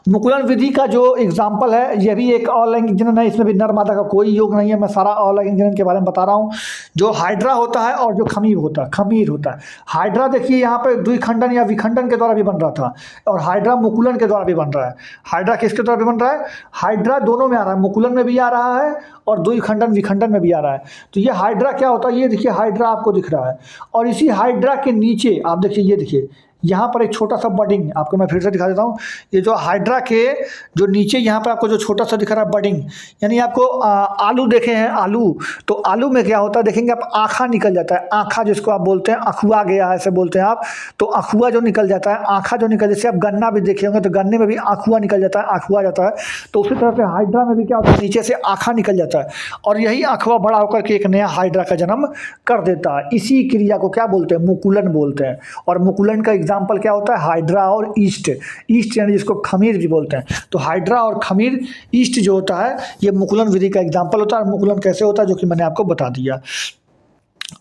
मुकुलन विधि का जो एग्जाम्पल है, यह भी एक अलैंगिक जनन है। इसमें भी नर मादा का कोई योग नहीं है, मैं सारा अलैंगिक जनन के बारे में बता रहा हूँ। जो हाइड्रा होता है और जो खमीर होता है। हाइड्रा देखिए यहाँ पे द्विखंडन या विखंडन के द्वारा भी बन रहा था, और हाइड्रा मुकुलन के द्वारा भी बन रहा है। हाइड्रा किसके द्वारा भी बन रहा है? हाइड्रा दोनों में आ रहा है, मुकुलन में भी आ रहा है और द्विखंडन विखंडन में भी आ रहा है। तो ये हाइड्रा क्या होता है? ये देखिए हाइड्रा आपको दिख रहा है, और इसी हाइड्रा के नीचे आप देखिए, ये देखिए यहाँ पर एक छोटा सा बडिंग, आपको मैं फिर से दिखा देता हूँ। ये जो हाइड्रा के जो नीचे यहाँ पर आपको जो छोटा सा दिख रहा है बडिंग, यानी आपको आलू देखे हैं, आलू, तो आलू में क्या होता है देखेंगे आप, आँखा निकल जाता है। आँखा जिसको आप बोलते हैं, अखुआ गया है ऐसे बोलते हैं आप, तो अखुआ जो निकल जाता है, आँखा जो निकल, जैसे आप गन्ना भी देखे होंगे तो गन्ने में भी अखुआ निकल जाता है, अखुआ जाता है। तो उसी तरह से हाइड्रा में भी क्या होता है, नीचे से आँखा निकल जाता है, और यही अखुआ बड़ा होकर के एक नया हाइड्रा का जन्म कर देता है। इसी क्रिया को क्या बोलते हैं? मुकुलन बोलते हैं। और मुकुलन का एग्जाम्पल क्या होता है? हाइड्रा और ईस्ट यानी जिसको खमीर भी बोलते हैं। तो हाइड्रा और खमीर, ईस्ट जो होता है, ये मुकुलन विधि का एग्जाम्पल होता है। और मुकुलन कैसे होता है जो कि मैंने आपको बता दिया।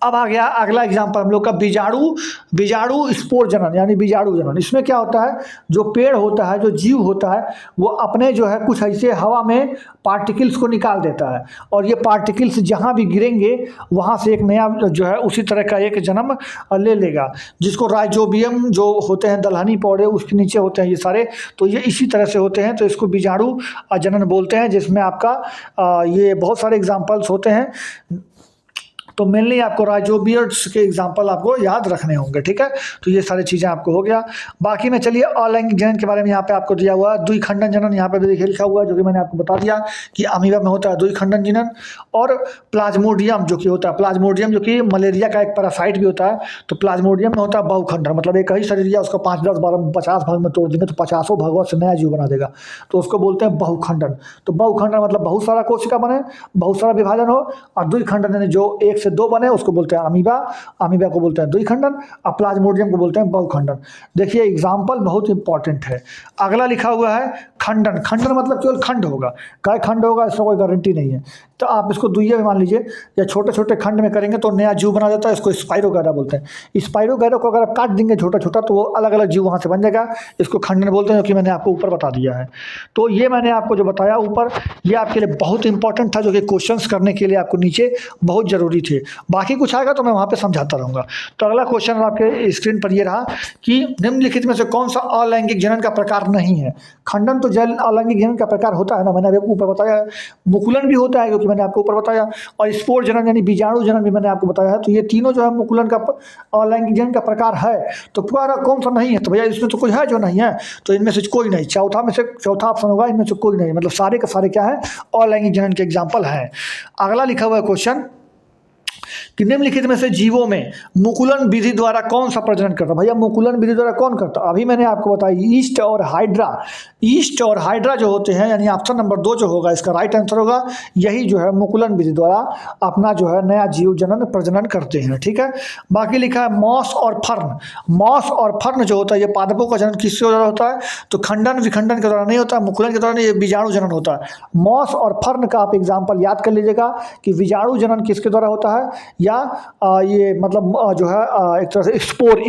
अब आ गया अगला एग्जाम्पल हम लोग का बीजाणु बीजाणु स्पोर जनन यानी बीजाणु जनन। इसमें क्या होता है, जो पेड़ होता है, जो जीव होता है, वो अपने जो है कुछ ऐसे हवा में पार्टिकल्स को निकाल देता है, और ये पार्टिकल्स जहाँ भी गिरेंगे वहाँ से एक नया जो है उसी तरह का एक जन्म ले लेगा, जिसको राइजोबियम जो होते हैं दलहनी पौधे उसके नीचे होते हैं ये सारे, तो ये इसी तरह से होते हैं, तो इसको बीजाणु जनन बोलते हैं, जिसमें आपका ये बहुत सारे एग्जाम्पल्स होते हैं। तो मेनली आपको राइजोबियट्स के एग्जाम्पल आपको याद रखने होंगे, ठीक है। तो ये सारी चीज़ें आपको हो गया। बाकी में चलिए अलैंगिक जनन के बारे में यहाँ पे आपको दिया हुआ है। द्विखंडन जनन यहाँ पे भी देखिए लिखा हुआ है, जो कि मैंने आपको बता दिया कि अमीबा में होता है द्विखंडन जनन, और प्लाज्मोडियम जो कि होता है, प्लाज्मोडियम जो कि मलेरिया का एक पैरासाइट भी होता है, तो प्लाज्मोडियम में होता है बहुखंडन, मतलब एक ही शरीर उसको 5, 10, 12, 50 भाग में तोड़ देंगे तो 50 भागों से नया जीव बना देगा, तो उसको बोलते हैं बहुखंडन। तो बहुखंडन मतलब बहुत सारा कोशिका बने, बहुत सारा विभाजन हो, और द्विखंडन यानी जो 1 से 2 बने उसको बोलते हैं अमीबा, अमीबा को बोलते हैं द्विखंडन, और प्लाज्मोडियम को बोलते हैं बहुखंडन। देखिए एग्जाम्पल बहुत इंपॉर्टेंट है। अगला लिखा हुआ है खंडन। खंडन मतलब केवल खंड होगा, काय खंड होगा इसका कोई गारंटी नहीं है, तो आप इसको दुइये में मान लीजिए, या छोटे छोटे खंड में करेंगे तो नया जीव बना देता है, इसको स्पाइरोगैरा बोलते हैं। स्पाइरोगैरा को अगर आप काट देंगे छोटा छोटा तो वो अलग अलग जीव वहाँ से बन जाएगा, इसको खंडन बोलते हैं, जो कि मैंने आपको ऊपर बता दिया है। तो ये मैंने आपको जो बताया ऊपर, ये आपके लिए बहुत इंपॉर्टेंट था, जो कि क्वेश्चंस करने के लिए आपको नीचे बहुत जरूरी थे। बाकी कुछ आएगा तो मैं वहाँ पे समझाता रहूँगा। तो अगला क्वेश्चन आपके स्क्रीन पर ये रहा कि निम्नलिखित में से कौन सा अलैंगिक जनन का प्रकार नहीं है। खंडन तो जल अलैंगिक जनन का प्रकार होता है ना, मैंने आपको ऊपर बताया। मुकुलन भी होता है, क्योंकि मैंने आपको ऊपर बताया, और स्पोर जनन यानी बीजाणु जनन भी मैंने आपको बताया है। तो ये तीनों जो है मुकुलन का अलैंगिक जनन का प्रकार है। तो पूरा कौन सा नहीं है, तो भैया इसमें तो कोई है जो नहीं है, तो इनमें से कोई नहीं, चौथा में से चौथा ऑप्शन होगा, इनमें से कोई नहीं, मतलब सारे के सारे क्या है अलैंगिक जनन के एग्जाम्पल है। अगला लिखा हुआ है क्वेश्चन कि निम्नलिखित में से जीवों में मुकुलन विधि द्वारा कौन सा प्रजनन करता है। भैया मुकुलन विधि द्वारा कौन करता है, अभी मैंने आपको बताया ईस्ट और हाइड्रा। ईस्ट और हाइड्रा जो होते हैं, यानी ऑप्शन नंबर 2 जो होगा इसका राइट आंसर होगा, यही जो है मुकुलन विधि द्वारा अपना जो है नया जीव जनन प्रजनन करते हैं, ठीक है। बाकी लिखा है मॉस और फर्न। मॉस और फर्न जो होता है ये पादपों का जनन किसके द्वारा होता है, तो खंडन विखंडन के द्वारा नहीं होता, मुकुलन के द्वारा नहीं, ये बीजाणु जनन होता है। मॉस और फर्न का आप एग्जाम्पल याद कर लीजिएगा कि बीजाणु जनन किसके द्वारा होता है, या ये मतलब जो है एक तरह से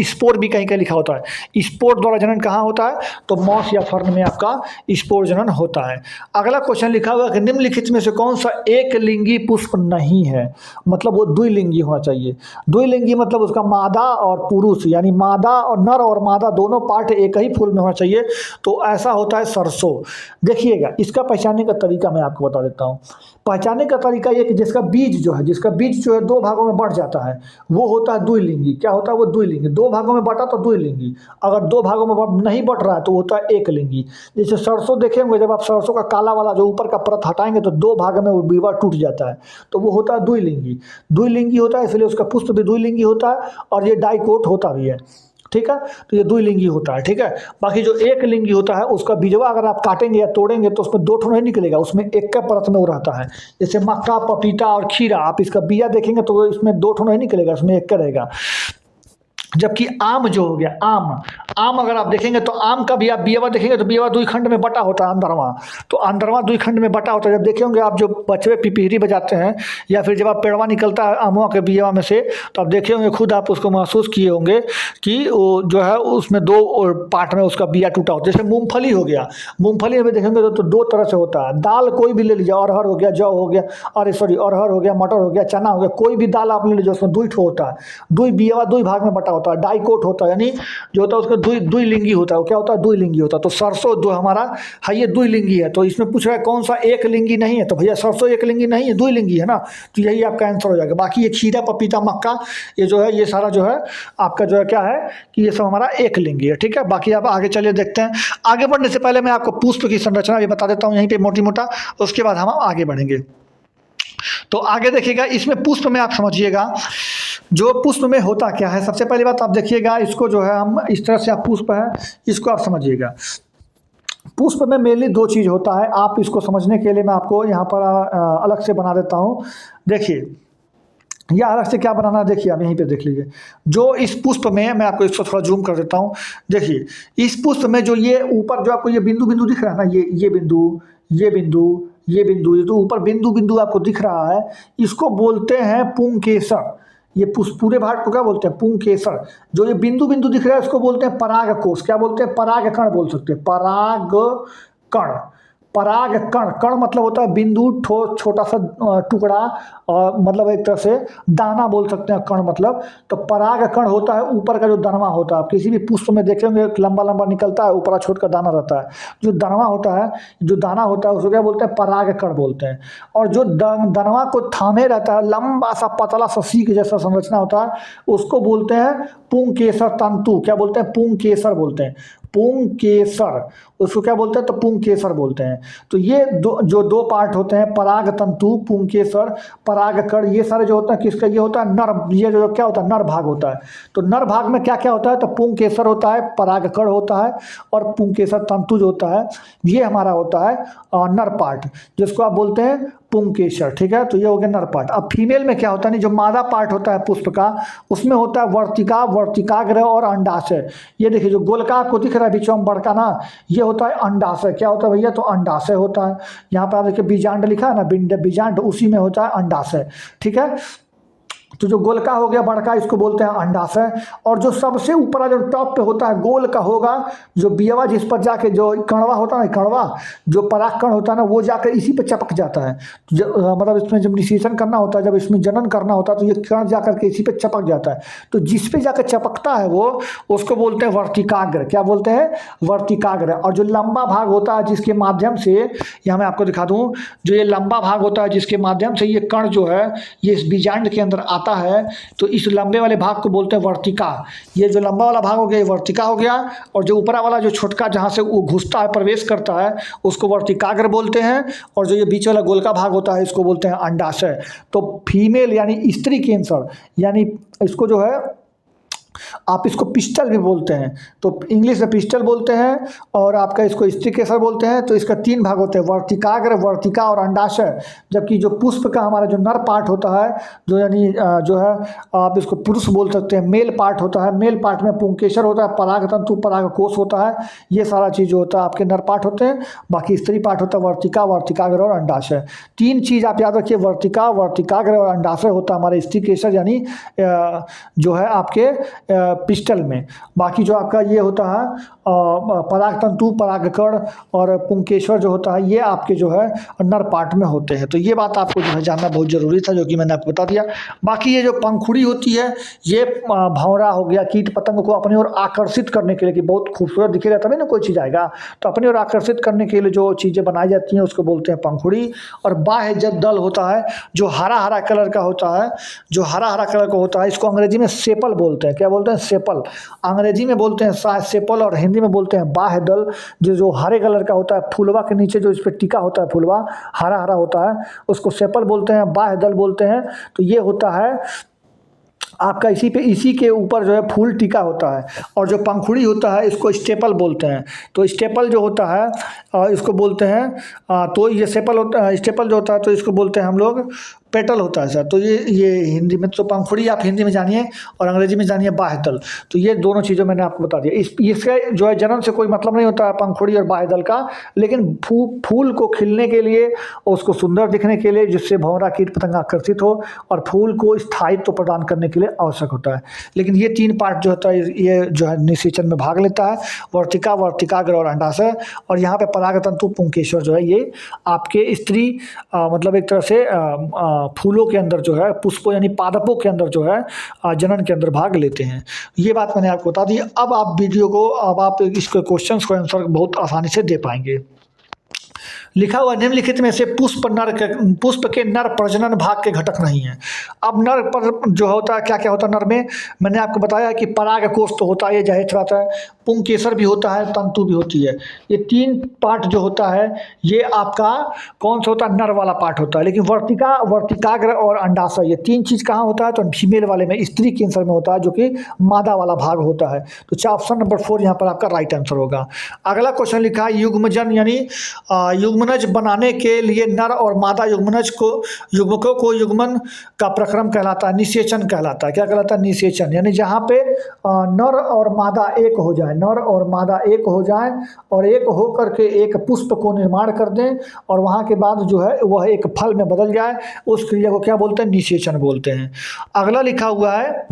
स्पोर भी कहीं कहीं लिखा होता है। स्पोर द्वारा जनन कहाँ होता है, तो मॉस या फर्न में आपका स्पोर जनन होता है। अगला क्वेश्चन लिखा हुआ है कि निम्नलिखित में से कौन सा एक लिंगी पुष्प नहीं है, मतलब वो द्विलिंगी होना चाहिए। द्विलिंगी मतलब उसका मादा और पुरुष, यानी मादा और नर और मादा दोनों पार्ट एक ही फूल में होना चाहिए, तो ऐसा होता है सरसों। देखिएगा इसका पहचानने का तरीका मैं आपको बता देता हूँ। पहचानने का तरीका ये कि जिसका बीज जो है 2 भागों में बढ़ जाता है, वो होता है द्विलिंगी। क्या होता है वो द्विलिंगी, 2 भागों में बटा तो द्विलिंगी, अगर 2 भागों में नहीं बढ़ रहा है तो होता है एक लिंगी। जैसे सरसों देखेंगे, जब आप सरसों का काला वाला जो ऊपर का परत हटाएंगे तो 2 भाग में वो बीवा टूट जाता है, तो वो होता है द्विलिंगी। द्विलिंगी होता है, इसलिए उसका पुष्प भी द्विलिंगी होता है, और ये डाइकोट होता भी है, ठीक है। तो ये द्विलिंगी होता है, ठीक है। बाकी जो एक लिंगी होता है उसका बीजवा अगर आप काटेंगे या तोड़ेंगे तो उसमें 2 ठो नहीं निकलेगा, उसमें एक का परत में वो रहता है। जैसे मक्का, पपीता और खीरा, आप इसका बिया देखेंगे तो इसमें 2 ठो नहीं निकलेगा, उसमें एक का रहेगा। जबकि आम जो हो गया, आम अगर आप देखेंगे तो आम का भी आप बियावा देखेंगे तो बियावा 2 खंड में बटा होता है, अंदरवा। तो अंदरवा 2 खंड में बटा होता है। जब देखे होंगे आप जो बचवे पिपीहरी बजाते हैं, या फिर जब आप पेड़वा निकलता है आमवा के बियावा में से, तो आप देखे होंगे, खुद आप उसको महसूस किए होंगे कि वो जो है उसमें 2 पार्ट में उसका बिया टूटा होता है। जैसे मूंगफली हो गया, मूंगफली में देखेंगे तो 2 तरह से होता है। दाल कोई भी ले लीजिए, अरहर हो गया, जौ हो गया, अरहर हो गया, मटर हो गया, चना हो गया, कोई भी दाल आप ले लीजिए, उसमें 2 ठो होता है, 2 बियावा 2 भाग में बटा होता है। डाइकोट होता है, यानी जो होता है उसका द्विलिंगी होता है। वो क्या होता है, द्विलिंगी होता है। तो सरसों जो हमारा है ये द्विलिंगी है। तो इसमें पूछ रहा है कौन सा एक लिंगी नहीं है, तो भैया सरसों एक लिंगी नहीं है, द्विलिंगी है ना, तो यही आपका आंसर हो जाएगा। बाकी ये खीरा, पपीता, मक्का, ये जो है ये सारा जो है आपका जो है क्या है कि ये सब हमारा एक लिंगी है, ठीक है। बाकी आप आगे चलिए देखते हैं। आगे बढ़ने से पहले मैं आपको पुष्प की संरचना भी बता देता हूँ यहीं पे मोटी मोटा, उसके बाद हम आगे बढ़ेंगे। तो आगे देखिएगा, इसमें पुष्प में आप समझिएगा जो पुष्प में होता क्या है। सबसे पहली बात आप देखिएगा, इसको जो है हम इस तरह से आप पुष्प है इसको आप समझिएगा। पुष्प में मेनली 2 चीज़ होता है। आप इसको समझने के लिए मैं आपको यहाँ पर अलग से बना देता हूँ। देखिए या अलग से क्या बनाना है, देखिए आप यहीं पे देख लीजिए। जो इस पुष्प में, मैं आपको इसको थोड़ा जूम कर देता हूँ। देखिए इस पुष्प में जो ये ऊपर जो आपको ये बिंदु बिंदु दिख रहा है ना, ये बिंदु, ये बिंदु, ये बिंदु, ये तो ऊपर बिंदु बिंदु आपको दिख रहा है, इसको बोलते हैं पुंकेसर। ये पूरे भाग को क्या बोलते हैं, पुंकेसर। जो ये बिंदु बिंदु दिख रहा है उसको बोलते हैं पराग कोश। क्या बोलते हैं, पराग कण बोल सकते हैं, पराग कण। पराग कण, कण मतलब होता है बिंदु, छोटा सा टुकड़ा, और मतलब एक तरह से दाना बोल सकते हैं कण मतलब। तो पराग कण होता है ऊपर का जो दनवा होता है, आप किसी भी पुष्प में देखेंगे लंबा लंबा निकलता है, ऊपर छोटा दाना रहता है। जो दनवा होता है, जो दाना होता है उसको क्या बोलते हैं, पराग कण बोलते हैं। और जो दनवा को थामे रहता है, लंबा सा पतला सा सीक जैसा संरचना होता है, उसको बोलते हैं पुंकेसर तंतु। क्या बोलते हैं, पुंकेसर बोलते हैं, पुंकेसर। उसको क्या बोलते हैं, तो पुंकेसर बोलते हैं। तो ये दो पार्ट होते हैं, पराग तंतु, पुंकेसर, परागकण। ये सारे जो होता है किसका, ये होता है नर। ये जो क्या होता है, नर भाग होता है। तो नर भाग में क्या क्या होता है, तो पुंकेसर होता है, परागकण होता है, और पुंकेसर तंतु जो होता है ये हमारा होता है नर पार्ट, जिसको आप बोलते हैं पुंकेसर। ठीक है, तो ये हो गया नर पार्ट। अब फीमेल में क्या होता है, नहीं जो मादा पार्ट होता है पुष्प का, उसमें होता है वर्तिका, वर्तिकाग्र और अंडाशय। ये देखिए जो गोलका आपको दिख रहा है बीच में बड़का ना, ये होता है अंडाशय। क्या होता है भैया, तो अंडाशय होता है। यहाँ पर आप देखिए बीजांड लिखा है ना, बीजांड, उसी में होता है अंडाशय। ठीक है, तो जो गोलका हो गया बड़का, इसको बोलते हैं अंडाशय। और जो सबसे ऊपर जो टॉप पे होता है गोल का होगा, जो बियवा जिस पर जाके जो कणवा होता है ना, कणवा जो परागकण होता है ना, वो जाकर इसी पे चिपक जाता है। मतलब इसमें जब निषेचन करना होता है, जब इसमें जनन करना होता है, तो ये कण जाकर के इसी पे चिपक जाता है। तो जिस पे जाकर चिपकता है वो, उसको बोलते हैं वर्तिकाग्र। क्या बोलते हैं, वर्तिकाग्र। और जो लंबा भाग होता है जिसके माध्यम से, यहाँ मैं आपको दिखा दूँ, जो ये लंबा भाग होता है जिसके माध्यम से ये कण जो है ये इस बीजांड के अंदर आता है, तो इस लंबे वाले भाग को बोलते हैं वर्तिका। ये जो लंबा वाला भाग हो गया ये वर्तिका हो गया, और जो ऊपरा वाला जो छोटका जहां से वो घुसता है, प्रवेश करता है, उसको वर्तिकाग्र बोलते हैं। और जो ये बीच वाला गोल का भाग होता है इसको बोलते हैं अंडाशय। तो फीमेल यानी स्त्री कैंसर, यानी इसको जो है आप इसको पिस्टल भी बोलते हैं, तो इंग्लिश में पिस्टल बोलते हैं, और आपका इसको स्त्री केसर बोलते हैं। तो इसका 3 भाग होते हैं, वर्तिकाग्र, वर्तिका और अंडाशय। जबकि जो पुष्प का हमारा जो नर पार्ट होता है, जो यानी जो है आप इसको पुरुष बोल सकते हैं, मेल पार्ट होता है। मेल पार्ट में पुंकेसर होता है, परागतंतु, परागकोश होता है, ये सारा चीज़ जो होता है आपके नर पार्ट होते हैं। बाकी स्त्री पार्ट होता है वर्तिका, वर्तिकाग्र और अंडाशय। 3 चीज़ आप याद रखिए, वर्तिका, वर्तिकाग्र और अंडाशय होता है हमारे स्त्री केसर, यानी जो है आपके पिस्टल में। बाकी जो आपका ये होता है परागतंतु, परागकण और पुंकेसर जो होता है, ये आपके जो है नर पार्ट में होते हैं। तो ये बात आपको जो है जानना बहुत ज़रूरी था, जो कि मैंने आपको बता दिया। बाकी ये जो पंखुड़ी होती है, ये भंवरा हो गया, कीट पतंग को अपनी ओर आकर्षित करने के लिए, कि बहुत खूबसूरत दिखेगा तभी ना कोई चीज़ आएगा, तो अपनी ओर आकर्षित करने के लिए जो चीज़ें बनाई जाती हैं उसको बोलते हैं पंखुड़ी। और बाह्य जब दल होता है, जो हरा हरा कलर का होता है, जो हरा हरा कलर का होता है, इसको अंग्रेजी में सेपल बोलते हैं। क्या बोलते हैं, सेपल। अंग्रेजी में बोलते हैं सेपल, और हिंदी में बोलते हैं बाह्य दल। जो हरे कलर का होता है, फुलवा के नीचे जो इस पर टीका होता है, फुलवा हरा हरा होता है, उसको सेपल बोलते हैं, बाह्य दल बोलते हैं। तो ये होता है आपका इसी के ऊपर जो है फूल टीका होता है। और जो पंखुड़ी होता है इसको स्टेपल बोलते हैं। तो स्टेपल जो होता है इसको बोलते हैं, तो ये सेपल होता है, स्टेपल जो होता है तो इसको बोलते हैं हम लोग पेटल होता है सर। तो ये हिंदी में, तो पंखुड़ी आप हिंदी में जानिए और अंग्रेजी में जानिए बाह्यदल। तो ये दोनों चीज़ें मैंने आपको बता दिया। इसका जो है जन्म से कोई मतलब नहीं होता है पंखुड़ी और बाह्यदल का, लेकिन फूल को खिलने के लिए, उसको सुंदर दिखने के लिए, जिससे भंवरा कीट पतंग आकर्षित हो, और फूल को स्थायित्व प्रदान करने के लिए आवश्यक होता है। लेकिन ये 3 पार्ट जो होता है ये जो है निषेचन में भाग लेता है, वर्तिका, वर्तिकाग्र और अंडाशय। और यहाँ पे परागतंतु, पुंकेसर जो है ये आपके स्त्री मतलब एक तरह से फूलों के अंदर जो है, पुष्पों यानी पादपों के अंदर जो है जनन के अंदर भाग लेते हैं। ये बात मैंने आपको बता दी। अब आप वीडियो को, अब आप इसके क्वेश्चंस को आंसर बहुत आसानी से दे पाएंगे। लिखा हुआ निम्नलिखित में से पुष्प के नर प्रजनन भाग के घटक नहीं है। अब नर पर जो होता है, क्या क्या होता है नर में, मैंने आपको बताया कि परागकोश तो होता है, ये जाहिर सी बात है, पुंकेसर भी होता है, तंतु भी होती है। ये 3 पार्ट जो होता है ये आपका कौन सा होता है, नर वाला पार्ट होता है। लेकिन वर्तिका, वर्तिकाग्र और अंडाशय, ये 3 चीज़ कहाँ होता है, तो फीमेल वाले में, स्त्री कैंसर में होता है, जो कि मादा वाला भाग होता है। तो ऑप्शन नंबर 4 यहाँ पर आपका राइट आंसर होगा। अगला क्वेश्चन लिखा है युग्मजन, यानी युग्म युग्मनज बनाने के लिए नर और मादा युग्मकों को युग्मन का प्रक्रम कहलाता है, निषेचन कहलाता है। क्या कहलाता है? निषेचन। यानी जहाँ पे नर और मादा एक हो जाए, नर और मादा एक हो जाए और एक हो करके एक पुष्प को निर्माण कर दें और वहाँ के बाद जो है वह एक फल में बदल जाए, उस क्रिया को क्या बोलते हैं? निषेचन बोलते हैं। अगला लिखा हुआ है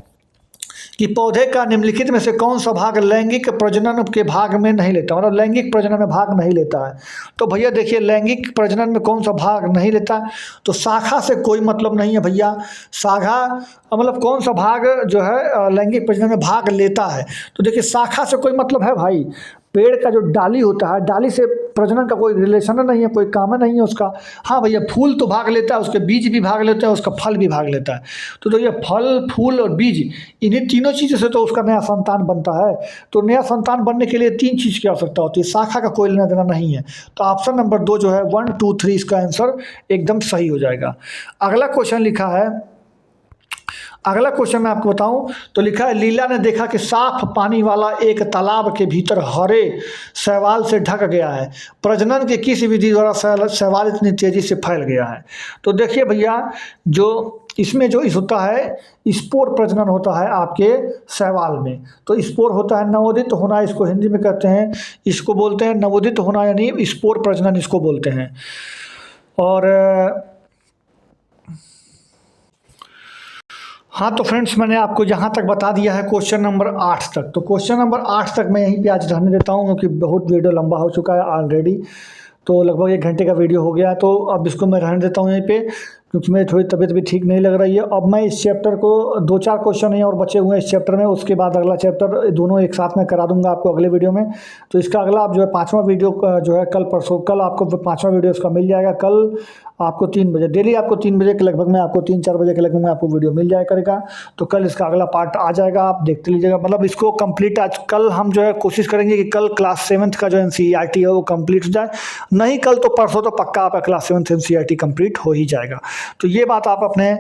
कि पौधे का निम्नलिखित में से कौन सा भाग लैंगिक प्रजनन के भाग में नहीं लेता, मतलब लैंगिक प्रजनन में भाग नहीं लेता है। तो भैया देखिए, लैंगिक प्रजनन में कौन सा भाग नहीं लेता, तो शाखा से कोई मतलब नहीं है भैया। शाखा मतलब कौन सा भाग जो है लैंगिक प्रजनन में भाग लेता है, तो देखिए शाखा से कोई मतलब है भाई। पेड़ का जो डाली होता है, डाली से प्रजनन का कोई रिलेशन नहीं है, कोई काम नहीं है उसका। हाँ भैया, फूल तो भाग लेता है, उसके बीज भी भाग लेते हैं, उसका फल भी भाग लेता है। तो ये फल, फूल और बीज, इन्हीं तीनों चीज़ों से तो उसका नया संतान बनता है। तो नया संतान बनने के लिए 3 चीज़ की आवश्यकता होती है, शाखा का कोई लेना देना नहीं है। तो ऑप्शन नंबर 2 जो है 1, 2, 3 इसका आंसर एकदम सही हो जाएगा। अगला क्वेश्चन लिखा है, अगला क्वेश्चन मैं आपको बताऊं तो लिखा है, लीला ने देखा कि साफ पानी वाला एक तालाब के भीतर हरे शैवाल से ढक गया है। प्रजनन की किस विधि द्वारा शैवाल इतनी तेजी से फैल गया है? तो देखिए भैया, जो इसमें जो इस होता है, स्पोर प्रजनन होता है आपके शैवाल में। तो स्पोर होता है नवोदित होना, इसको हिंदी में कहते हैं, इसको बोलते हैं नवोदित होना, यानी स्पोर प्रजनन इसको बोलते हैं। और हाँ तो फ्रेंड्स, मैंने आपको यहाँ तक बता दिया है क्वेश्चन नंबर 8 तक। तो क्वेश्चन नंबर 8 तक मैं यहीं पे आज रहने देता हूँ, क्योंकि बहुत वीडियो लंबा हो चुका है ऑलरेडी। तो लगभग 1 घंटे का वीडियो हो गया, तो अब इसको मैं रहने देता हूँ यहीं पे, क्योंकि मेरी थोड़ी तबीयत भी ठीक नहीं लग रही है। अब मैं इस चैप्टर को 2-4 क्वेश्चन ही और बचे हुए हैं इस चैप्टर में, उसके बाद अगला चैप्टर दोनों एक साथ में करा दूंगा आपको अगले वीडियो में। तो इसका अगला आप जो है 5वां वीडियो जो है कल परसों, कल आपको 5वां वीडियो इसका मिल जाएगा। कल आपको 3 बजे, डेली आपको 3 बजे के लगभग में, आपको 3-4 बजे के लगभग में आपको वीडियो मिल जाया करेगा। तो कल इसका अगला पार्ट आ जाएगा, आप देखते लीजिएगा। मतलब इसको कंप्लीट आज कल हम जो है कोशिश करेंगे कि कल क्लास 7th का जो NCERT है वो कंप्लीट हो जाए। नहीं कल तो परसों तो पक्का आपका क्लास 7th NCERT कंप्लीट हो ही जाएगा। तो ये बात आप अपने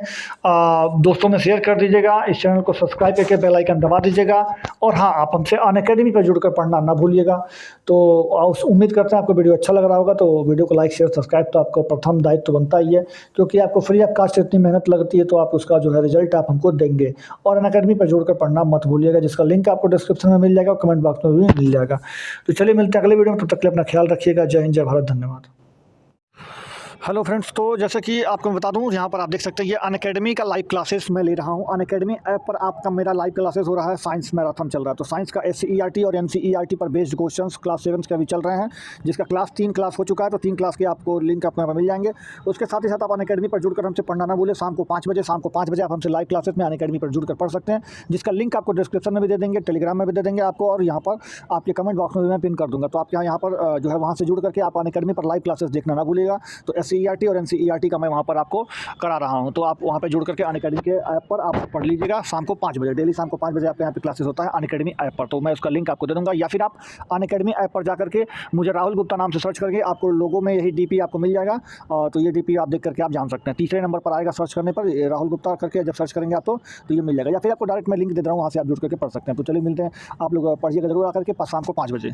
दोस्तों में शेयर कर दीजिएगा, इस चैनल को सब्सक्राइब करके बेल आइकन दबा दीजिएगा। और हाँ, आप हमसे अनअकैडमी पर जुड़कर पढ़ना ना भूलिएगा। तो उम्मीद करते हैं आपको वीडियो अच्छा लग रहा होगा। तो वीडियो को लाइक, शेयर, सब्सक्राइब तो आपको प्रथम दायित्व बनता ही है, क्योंकि आपको फ्री ऑफ कास्ट इतनी मेहनत लगती है, तो आप उसका जो है रिजल्ट आप हमको देंगे। और अनअकैडमी पर जुड़कर पढ़ना मत भूलिएगा, जिसका लिंक आपको डिस्क्रिप्शन में मिल जाएगा और कमेंट बॉक्स में भी मिल जाएगा। तो चलिए मिलते हैं अगले वीडियो में, तब तक के लिए अपना ख्याल रखिएगा। जय हिंद, जय भारत, धन्यवाद। हेलो फ्रेंड्स, तो जैसे कि आपको मैं बता दूं, यहाँ पर आप देख सकते हैं ये अनअकैडमी का लाइव क्लासेस मैं ले रहा हूँ। अनअकैडमी ऐप पर आपका मेरा लाइव क्लासेस हो रहा है, साइंस मैराथन चल रहा है। तो साइंस का SCERT और NCERT पर बेस्ड क्वेश्चंस क्लास 7 के अभी चल रहे हैं, जिसका क्लास 3 क्लास हो चुका है। तो 3 क्लास के आपको लिंक आपको यहाँ पर मिल जाएंगे। उसके साथ ही साथ आप अनअकैडमी पर जुड़कर हमसे पढ़ना ना भूलें। शाम को 5 बजे आप हमसे लाइव क्लासेस में अनअकैडमी पर जुड़कर पढ़ सकते हैं, जिसका लिंक आपको डिस्क्रिप्शन में भी दे देंगे, टेलीग्राम में भी दे देंगे आपको, और यहाँ पर आपके कमेंट बॉक्स में भी मैं पिन कर दूँगा। तो आप यहाँ पर जो है वहाँ से जुड़ करके आप अनअकैडमी पर लाइव क्लासेस देखना ना भूलिएगा। तो SCERT और NCERT का मैं वहाँ पर आपको करा रहा हूँ। तो आप वहाँ पे जुड़ करके अनअकैडमी के ऐप पर आप पढ़ लीजिएगा। शाम को 5 बजे, डेली शाम को 5 बजे आपके यहाँ पे क्लासेस होता है अनअकैडमी ऐप पर। तो मैं उसका लिंक आपको दे दूँगा, या फिर आप अनअकैडमी ऐप पर जा करके मुझे राहुल गुप्ता नाम से सर्च करके आपको लोगों में यही DP आपको मिल जाएगा। तो ये DP आप देख करके आप जान सकते हैं। तीसरे नंबर पर आएगा सर्च करने पर, राहुल गुप्ता करके जब सर्च करेंगे आप तो ये मिल जाएगा। या फिर आपको डायरेक्ट मैं लिंक दे रहा हूँ, वहाँ से आप जुड़ करके पढ़ सकते हैं। तो चलिए मिलते हैं, आप लोग पढ़िएगा जरूर आकर के शाम को 5 बजे।